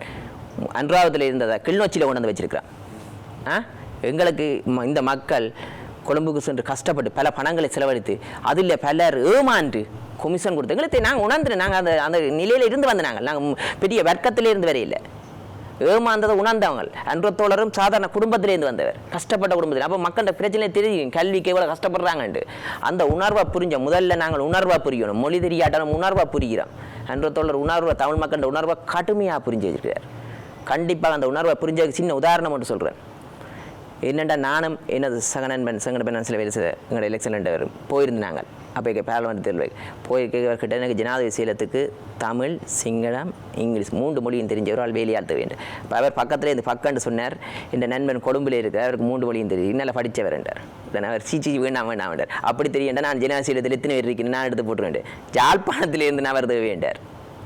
அன்றாவத்தில் இருந்ததை கிளிநொச்சியில் கொண்டு வந்து வச்சிருக்கிறோம். எங்களுக்கு இந்த மக்கள் கொழும்புக்கு சென்று கஷ்டப்பட்டு பல பணங்களை செலவழித்து அதில் பலர் ஏமாண்டு கொமிஷன் கொடுத்து எங்களுக்கு நாங்கள் உணர்ந்து நாங்கள் அந்த நிலையில் இருந்து வந்த நாங்கள் பெரிய வர்க்கத்திலிருந்து வரையில்லை. ஏமாந்ததை உணர்ந்தவங்க அன்றத்தோழரும் சாதாரண குடும்பத்திலேருந்து வந்தவர், கஷ்டப்பட்ட குடும்பத்தில். அப்போ மக்கள்கிட்ட பிரச்சனை தெரியும், கல்விக்கு எவ்வளோ கஷ்டப்படுறாங்கன்ட்டு. அந்த உணர்வை புரிஞ்ச முதல்ல நாங்கள் உணர்வாக புரியணும். மொழி தெரியாட்டாலும் உணர்வாக புரிகிறோம். அன்றத்தோழர் உணர்வை, தமிழ் மக்கள்கிட்ட உணர்வை கடுமையாக புரிஞ்சு வச்சிருக்கிறார். கண்டிப்பாக அந்த உணர்வை புரிஞ்சதுக்கு சின்ன உதாரணம் ஒன்று சொல்கிறேன். என்னென்னா நானும் எனது சங்கநண்பன் சில பேர் எங்களோட எலெக்ஷன் போயிருந்தாங்க. அப்போ பார்லமெண்ட் தேர்தல் போயிருக்கிட்ட எனக்கு ஜனாதிபதி சீலத்துக்கு தமிழ், சிங்களம், இங்கிலீஷ் 3 மொழியும் தெரிஞ்சவர் ஆள் வேலையாழ்த்த வேண்டும். இப்போ அவர் பக்கத்தில் இந்த பக்கம்னு சொன்னார். இந்த நண்பன் கொழும்பில் இருக்க அவருக்கு 3 மொழியும் தெரியும். இன்னும் படித்தவர் என்றார். அவர் சீச்சி வேண்டாம் வேண்டாம் அப்படி தெரியண்டா நான் ஜனாதிபதி சீலத்தில் எத்தனை பேர் இருக்கேன் நான் எடுத்து போட்டுருவேன். ஜாழ்ப்பாணத்திலேருந்து நான் வருது வேண்டார்.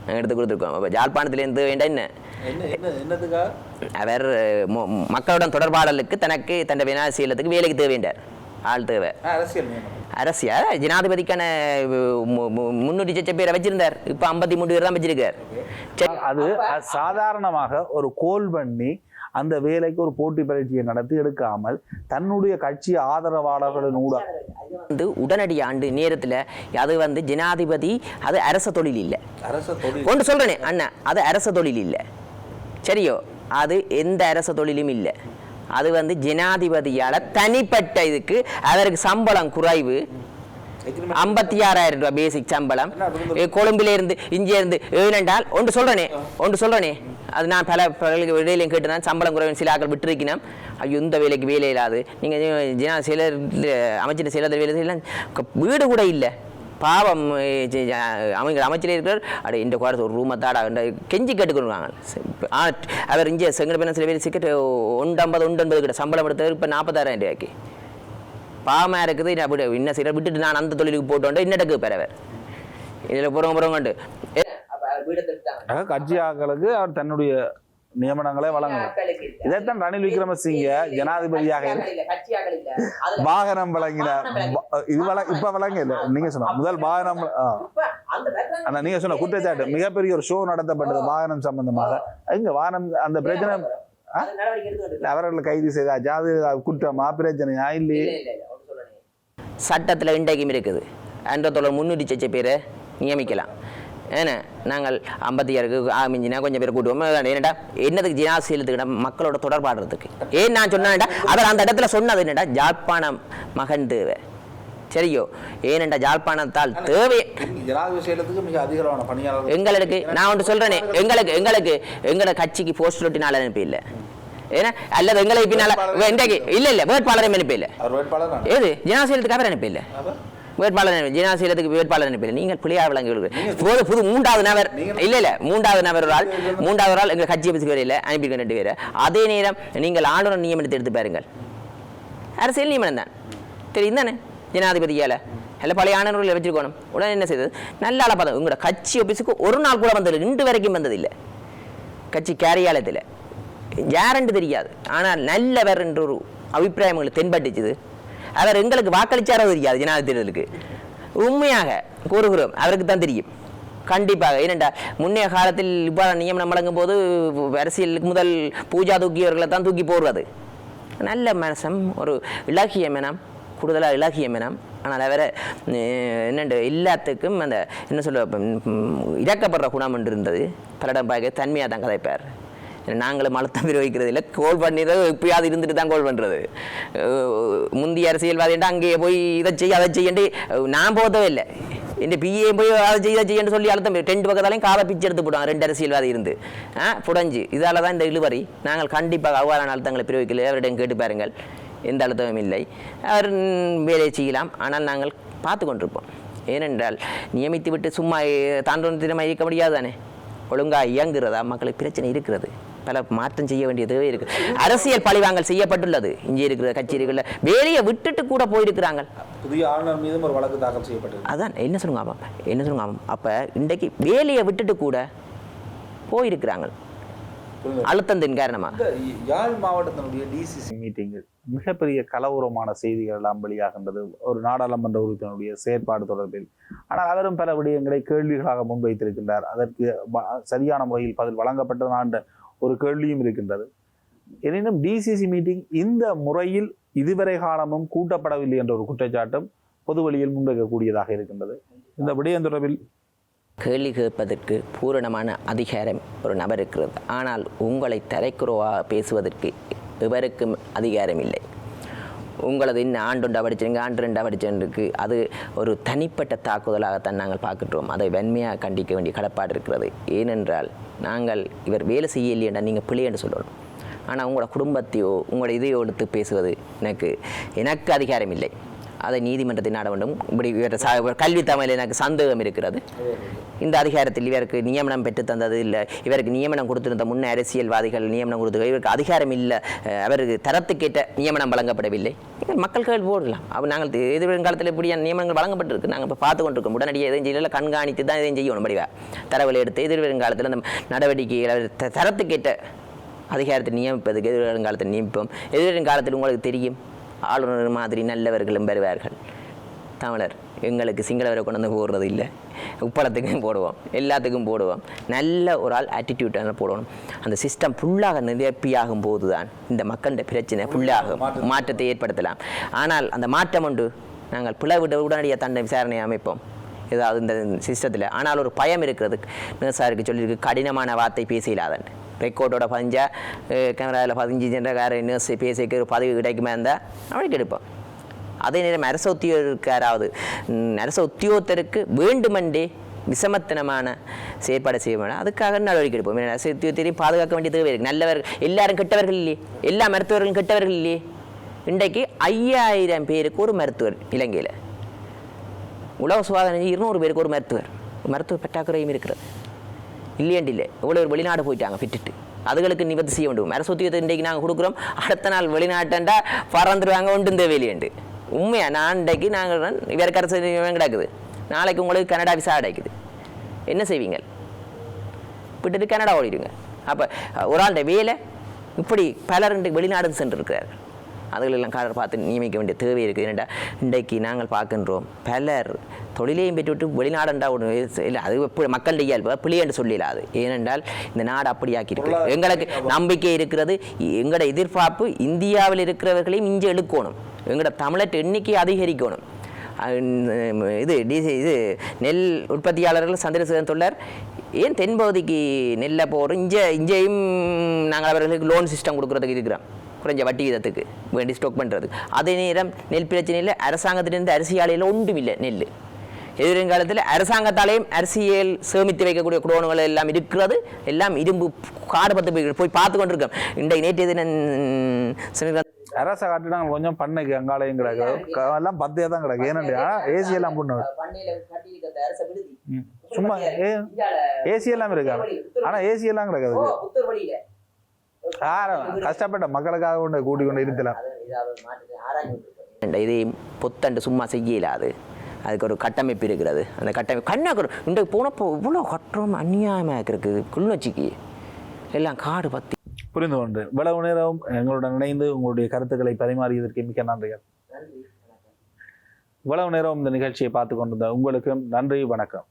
நாங்கள் எடுத்து கொடுத்துருக்கோம். அப்போ ஜாழ்ப்பாணத்திலேருந்து வேண்டாம் என்னதுக்கா அவர் மக்களுடன் தொடர்பாடலுக்கு தனக்கு தன் வினாசீலத்துக்கு வேலைக்கு தேவைண்டார். ஆள் தேவை. அரசியல் ஜனாதிபதிக்கான 300 பேரை வச்சிருந்தார். இப்போ 53 பேர் தான் வச்சிருக்கார். அது சாதாரணமாக ஒரு கோல் பண்ணி அந்த வேலைக்கு ஒரு போட்டி பரீட்சையை நடத்தி எடுக்காமல் தன்னுடைய கட்சி ஆதரவாளர்களின் வந்து உடனடி ஆண்டு நேரத்தில் அது ஜனாதிபதி அது அரச தொழில் இல்லை. கொண்டு சொல்றேனே அண்ணா, அது அரச தொழில் இல்லை. சரியோ, அது எந்த அரச தொழிலும் இல்லை. அது ஜனாதிபதியால் தனிப்பட்ட இதுக்கு அவருக்கு சம்பளம் குறைவு. 56,000 ரூபாய் பேசிக் சம்பளம். கொழும்பிலிருந்து இருந்து ஏனென்றால் ஒன்று சொல்றேனே அது நான் பல இடையிலையும் கேட்டுதான் சம்பளம் குறைவு சில ஆக்கள் விட்டுருக்கணும். ஐயோ இந்த வேலைக்கு வேலை இல்லாது நீங்கள் சிலர் அமைச்சர் சிலர் வேலை செய்யலாம். வீடு கூட இல்லை. பாவம் அமைச்சர் இருக்கிறார். அட இந்த குவாரத்து ஒரு ரூமை தாடா கெஞ்சி கேட்டுக்கொள்வாங்க. அவர் இங்கே செங்கல் சில பேர் சிக்கெட் 150 கிட்ட சம்பளம் எடுத்தவர் இப்போ 40,000 ரூபாய்க்கு பாவமாக இருக்குது. அப்படி இன்னும் சிலர் விட்டுட்டு நான் அந்த தொழிலுக்கு போட்டு இன்னடக்கு பெறவர் இதில் புறவங்க கட்சியாக்களுக்கு அவர் தன்னுடைய நியமனங்களை வழங்கணும். இதைத்தான் ரணில் விக்ரமசிங்க ஜனாதிபதியாக வாகனம் வழங்கினார். இப்ப வழங்கல. நீங்க சொன்ன முதல் வாகனம் நீங்க சொன்ன குற்றச்சாட்டு மிகப்பெரிய ஒரு ஷோ நடத்தப்பட்டது வாகனம் சம்பந்தமாக. இங்க வாகனம் அந்த பிரச்சனை அவர்களை கைது செய்தாச்சு. அது குற்றமா பிரச்சனையா இல்லையே? சட்டத்தில் இன்றைக்கும் இருக்குது. 300 பேரை நியமிக்கலாம். ஏன்னா நாங்கள் 56 ஆமிஞ்சினா கொஞ்சம் பேர் கூட்டுவோம். என்னடா என்னதுக்கு ஜனாதிபதியில மக்களோட தொடர்பாடுறதுக்கு ஏன் நான் சொன்னேன்டா அவர் அந்த இடத்துல சொன்னது என்னடா ஜாழ்ப்பாணம் மகன் தேவை. சரியோ, ஏனென்றா ஜாழ்ப்பாணத்தால் தேவை எங்களுக்கு. நான் ஒன்று சொல்றேனே, எங்களை கட்சிக்கு போஸ்டர் ஒட்டினால அனுப்பி இல்லை. ஏன்னா அல்லது எங்களை பின்னால இன்றைக்கு இல்லை வேட்பாளரை அனுப்பி இல்லை. ஏது ஜனாதிபதிக்கு அவர் அனுப்பி இல்லை. வேட்பாளர் ஜனாதிபதிக்கு வேட்பாளர் அனுப்பி நீங்கள் பிள்ளையார் வழங்கி புது 3வது நபர் இல்லை 3வது நபர் ஒரு ஆள் 3வது ஆள் எங்கள் கட்சி ஆஃபீஸுக்கு வரையில் அனுப்பியிருக்க 2 பேர். அதே நேரம் நீங்கள் ஆளுநர் நியமனத்தை எடுத்து பாருங்கள். அரசியல் நியமனம் தான் தெரியும் தானே ஜனாதிபதியால் எல்லாம் பழைய ஆளுநர்களை வச்சிருக்கணும். உடனே என்ன செய்தது நல்ல ஆளை பார்த்தோம். உங்களோட கட்சி ஆஃபீஸுக்கு ஒரு நாள் கூட வந்ததில்லை. 2 வரைக்கும் வந்ததில்லை. கட்சி காரியாலயத்தில் யாரென்று தெரியாது. ஆனால் நல்லவர் என்ற ஒரு அபிப்பிராயம் எங்களுக்கு தென்பட்டுச்சுது. அவர் எங்களுக்கு வாக்களிச்சாரோ தெரியாது ஜனாதிபதி தேர்தலுக்கு. உண்மையாக கூறுகிறோம், அவருக்கு தான் தெரியும் கண்டிப்பாக. ஏனென்றால் முன்னைய காலத்தில் இவ்வாறு நியமனம் வழங்கும் போது அரசியலுக்கு முதல் பூஜா தூக்கியவர்களை தான் தூக்கி போடுறது. நல்ல மனசம், ஒரு இலகிய மனம், கூடுதலாக இலகிய மனம். ஆனால் அவரை என்னென்று எல்லாத்துக்கும் அந்த என்ன சொல்ல இறக்கப்படுற குணம் என்று இருந்தது. பலடம் பார்க்க தன்மையாக தான் கதைப்பார். நாங்களும் அழுத்தம் பிரயோகிக்கிறது இல்லை. கோல் பண்ணிடுறது எப்பயாவது இருந்துட்டு தான் கோல் பண்ணுறது. முந்தைய அரசியல்வாதின்ட்டு அங்கேயே போய் இதை செய்ய அதை செய்யண்டு நான் போதவே இல்லை. என் பிஏ போய் அதை செய்யன்னு சொல்லி அழுத்தம் 2 பக்கத்தாலையும் காலை பிச்சு எடுத்து போடுவாங்க 2 அரசியல்வாதி இருந்து புடஞ்சு. இதால் தான் இந்த இழுவரி. நாங்கள் கண்டிப்பாக அவ்வாறான அழுத்தங்களை பிரயோகிக்கல. அவரிடம் கேட்டு பாருங்கள், எந்த அழுத்தமும் இல்லை. அவர் வேலையை செய்யலாம். ஆனால் நாங்கள் பார்த்து கொண்டிருப்போம். ஏனென்றால் நியமித்து விட்டு சும்மா தாண்டோன்றமாக இருக்க முடியாது தானே. ஒழுங்காக இயங்குறதா மக்களுக்கு பிரச்சனை இருக்கிறது. பல மாற்றம் செய்ய வேண்டிய தேவை இருக்கு. அரசியல் பழிவாங்கல் செய்யப்பட்டுள்ளது. இங்கே இருக்கிற கட்சி இருக்கிற வேலையை விட்டுட்டு கூட போயிருக்கிறாங்க. புதிய ஆளுநர் மீதும் ஒரு வழக்கு தாக்கல் செய்யப்பட்டது. அதான் என்ன சொல்லுங்க அப்போ இன்றைக்கு வேலையை விட்டுட்டு கூட போயிருக்கிறாங்க அழுத்தத்தின் காரணமாக. யாழ் மாவட்டத்தினுடைய டிசிசி மீட்டிங்கில் மிகப்பெரிய கலவரமான செய்திகள் எல்லாம் வெளியாகின்றது ஒரு நாடாளுமன்ற உறுப்பினருடைய செயற்பாடு தொடர்பில். ஆனால் அவரும் பல விடயங்களை கேள்விகளாக முன்வைத்திருக்கின்றார். அதற்கு சரியான முறையில் பதில் வழங்கப்பட்டதான ஒரு கேள்வியும் இருக்கின்றது. எனினும் டிசிசி மீட்டிங் இந்த முறையில் இதுவரை காலமும் கூட்டப்படவில்லை என்ற ஒரு குற்றச்சாட்டும் பொதுவெளியில் முன்வைக்கக்கூடியதாக இருக்கின்றது. இந்த விடயம் தொடர்பில் கேள்வி கேட்பதற்கு பூரணமான அதிகாரம் ஒரு நபர் இருக்கிறது. ஆனால் உங்களை தரைக்குறவாக பேசுவதற்கு எவருக்கும் அதிகாரம் இல்லை. உங்களது இன்னும் ஆண்டு படிச்சிருங்க, ஆண்டு 2 படிச்சிருக்கு. அது ஒரு தனிப்பட்ட தாக்குதலாகத்தான் நாங்கள் பார்க்கின்றோம். அதை வன்மையாக கண்டிக்க வேண்டிய கடப்பாடு இருக்கிறது. ஏனென்றால் நாங்கள் இவர் வேலை செய்யலை என்றால் நீங்கள் பிள்ளை என்று சொல்லணும். ஆனால் உங்களோட குடும்பத்தையோ உங்களோட இதையோ எடுத்து பேசுவது எனக்கு அதிகாரம் இல்லை. அதை நீதிமன்றத்தை நாட வேண்டும். இப்படி கல்வி தமிழில் எனக்கு சந்தேகம் இருக்கிறது. இந்த அதிகாரத்தில் இவருக்கு நியமனம் பெற்று தந்தது இல்லை, இவருக்கு நியமனம் கொடுத்திருந்த முன்ன அரசியல்வாதிகள் நியமனம் கொடுத்து இவருக்கு அதிகாரம் இல்லை, அவருக்கு தரத்துக்கேற்ற நியமனம் வழங்கப்படவில்லை. நீங்கள் மக்கள் போடலாம். நாங்கள் எதிர்காலத்தில் இப்படியான நியமனங்கள் வழங்கப்பட்டிருக்கு. நாங்கள் இப்போ பார்த்து கொண்டிருக்கோம். உடனடியாக எதுவும் செய்யல, கண்காணித்து தான் எதையும் செய்யணும். படிவா தரவுகளை எடுத்து எதிர்காலத்தில் அந்த நடவடிக்கைகள் தரத்துக்கேற்ற அதிகாரத்தை நியமிப்பதுக்கு எதிர்காலத்தில் நியமிப்போம். எதிர்காலத்தில் உங்களுக்கு தெரியும், ஆளுநர் மாதிரி நல்லவர்களும் வருவார்கள். தமிழர் எங்களுக்கு சிங்களவரை கொண்டு வந்து போடுறது இல்லை, உப்பளத்துக்கும் போடுவோம், எல்லாத்துக்கும் போடுவோம். நல்ல ஒரு ஆள் ஆட்டிடியூட்டாக போடணும். அந்த சிஸ்டம் ஃபுல்லாக நிரப்பியாகும் போது தான் இந்த மக்களுடைய பிரச்சனை ஃபுல்லாக மாற்றத்தை ஏற்படுத்தலாம். ஆனால் அந்த மாற்றம் உண்டு. நாங்கள் பிளவிட உடனடியாக தண்டனை விசாரணை அமைப்போம் ஏதாவது இந்த சிஸ்டத்தில். ஆனால் ஒரு பயம் இருக்கிறது. சாருக்கு சொல்லியிருக்கு, கடினமான வார்த்தை பேசலாதன். ரெக்கார்டோட பதிஞ்சா கேமராவில் 15 ஜென்ரக்கார நியூஸ் பேசிக்கு ஒரு பதவி கிடைக்குமா இருந்தால் அவனுக்கு எடுப்போம். அதே நேரம் அரச உத்தியோகருக்காராவது அரச உத்தியோகத்தருக்கு வேண்டுமென்றே விஷமத்தனமான செயற்பாடு செய்ய வேண்டாம், அதுக்காக நடவடிக்கை எடுப்போம். அரசு உத்தியோகத்தையும் பாதுகாக்க வேண்டிய தேவை இருக்குது. நல்லவர்கள் எல்லாரும் கெட்டவர்கள் இல்லையே, எல்லா மருத்துவர்களும் கெட்டவர்கள் இல்லையே. இன்றைக்கு 5000 பேருக்கு ஒரு மருத்துவர் இலங்கையில். உலக சுகாதார 200 பேருக்கு ஒரு மருத்துவர் பற்றாக்குறையும் இருக்கிறது. இல்லையண்டில்லை, எவ்வளோ ஒரு வெளிநாடு போயிட்டாங்க விட்டுட்டு. அதுகளுக்கு நிவர்த்தி செய்ய வேண்டும். அரசு உத்தியோகத்தை இன்றைக்கு நாங்கள் கொடுக்குறோம், அடுத்த நாள் வெளிநாட்டண்டா பறந்துடுவாங்க, ஒன்றும் தேவையில்லையண்டு. உண்மையா நான் இன்றைக்கு நாங்கள் இவருக்கு அரசு கிடக்குது, நாளைக்கு உங்களுக்கு கனடா விசா கிடைக்குது, என்ன செய்வீங்க? விட்டுட்டு கனடா ஓடிடுங்க. அப்போ ஒரு ஆளுடைய வேலை இப்படி பலர் வெளிநாடு சென்றிருக்கிறார். அதுகளெல்லாம் காரர் பார்த்து நியமிக்க வேண்டிய தேவை இருக்குது. ஏன்னா இன்றைக்கு நாங்கள் பார்க்கின்றோம் பலர் தொழிலையும் பெற்றுவிட்டு வெளிநாடுண்டா ஒன்று இல்லை, அது மக்களுடைய இயல்பு பிள்ளை என்று சொல்லிடாது. ஏனென்றால் இந்த நாடு அப்படியாக்கியிருக்கு. எங்களுக்கு நம்பிக்கை இருக்கிறது, எங்களோட எதிர்பார்ப்பு இந்தியாவில் இருக்கிறவர்களையும் இங்கே எழுக்கணும், எங்களோட தமிழர் எண்ணிக்கை அதிகரிக்கணும். இது நெல் உற்பத்தியாளர்கள் சந்திரசேகரன் தொழிலர் ஏன் தென்பகுதிக்கு நெல்லை போகிறோம், இங்கேயும் நாங்கள் அவர்களுக்கு லோன் சிஸ்டம் கொடுக்குறதுக்கு இருக்கிறோம், குறைஞ்ச வட்டி விதத்துக்கு வேண்டி ஸ்டாக் பண்ணுறது. அதே நேரம் நெல் பிரச்சனையில் அரசாங்கத்திலிருந்து அரிசி ஆலையில் ஒன்றும் இல்லை. நெல் எதிர்காலத்தில் அரசாங்கத்தாலேயும் அரசியல் சேமித்து வைக்கக்கூடிய குடோன்கள் எல்லாம் இருக்கிறது. எல்லாம் இரும்பு காடு பத்து போய் பார்த்து கொண்டிருக்கோம். இன்றைக்கு நேற்று தினம் அரச காட்டு நாங்கள் கொஞ்சம் பண்ணைக்கு அங்காலையும் கிடக்குது, எல்லாம் பத்தியாக தான் கிடக்கு. ஏன்னா ஏசி எல்லாம் பண்ண சும்மா ஏசி எல்லாம் இருக்காங்க, ஆனால் ஏசி எல்லாம் கிடக்குது. கஷ்டப்பட்ட மக்களுக்காக கொண்டு கூட்டி கொண்டு இருக்கலாம். இதையும் பொத்தண்டு சும்மா செய்யலாது, அதுக்கு ஒரு கட்டமைப்பு இருக்கிறது. அந்த கட்டமைப்பு கண்ணாக்குறோம். இன்றைக்கு போனப்போ இவ்வளோ கட்டுறோம் அநியாயமாக இருக்குது. கிளிநொச்சிக்கு எல்லாம் காடு பற்றி புரிந்து கொண்டு இவ்வளவு நேரம் எங்களுடன் இணைந்து உங்களுடைய கருத்துக்களை பரிமாறியதற்கு மிக்க நன்றிகள். இவ்வளவு நேரம் இந்த நிகழ்ச்சியை பார்த்து கொண்டிருந்த உங்களுக்கும் நன்றி, வணக்கம்.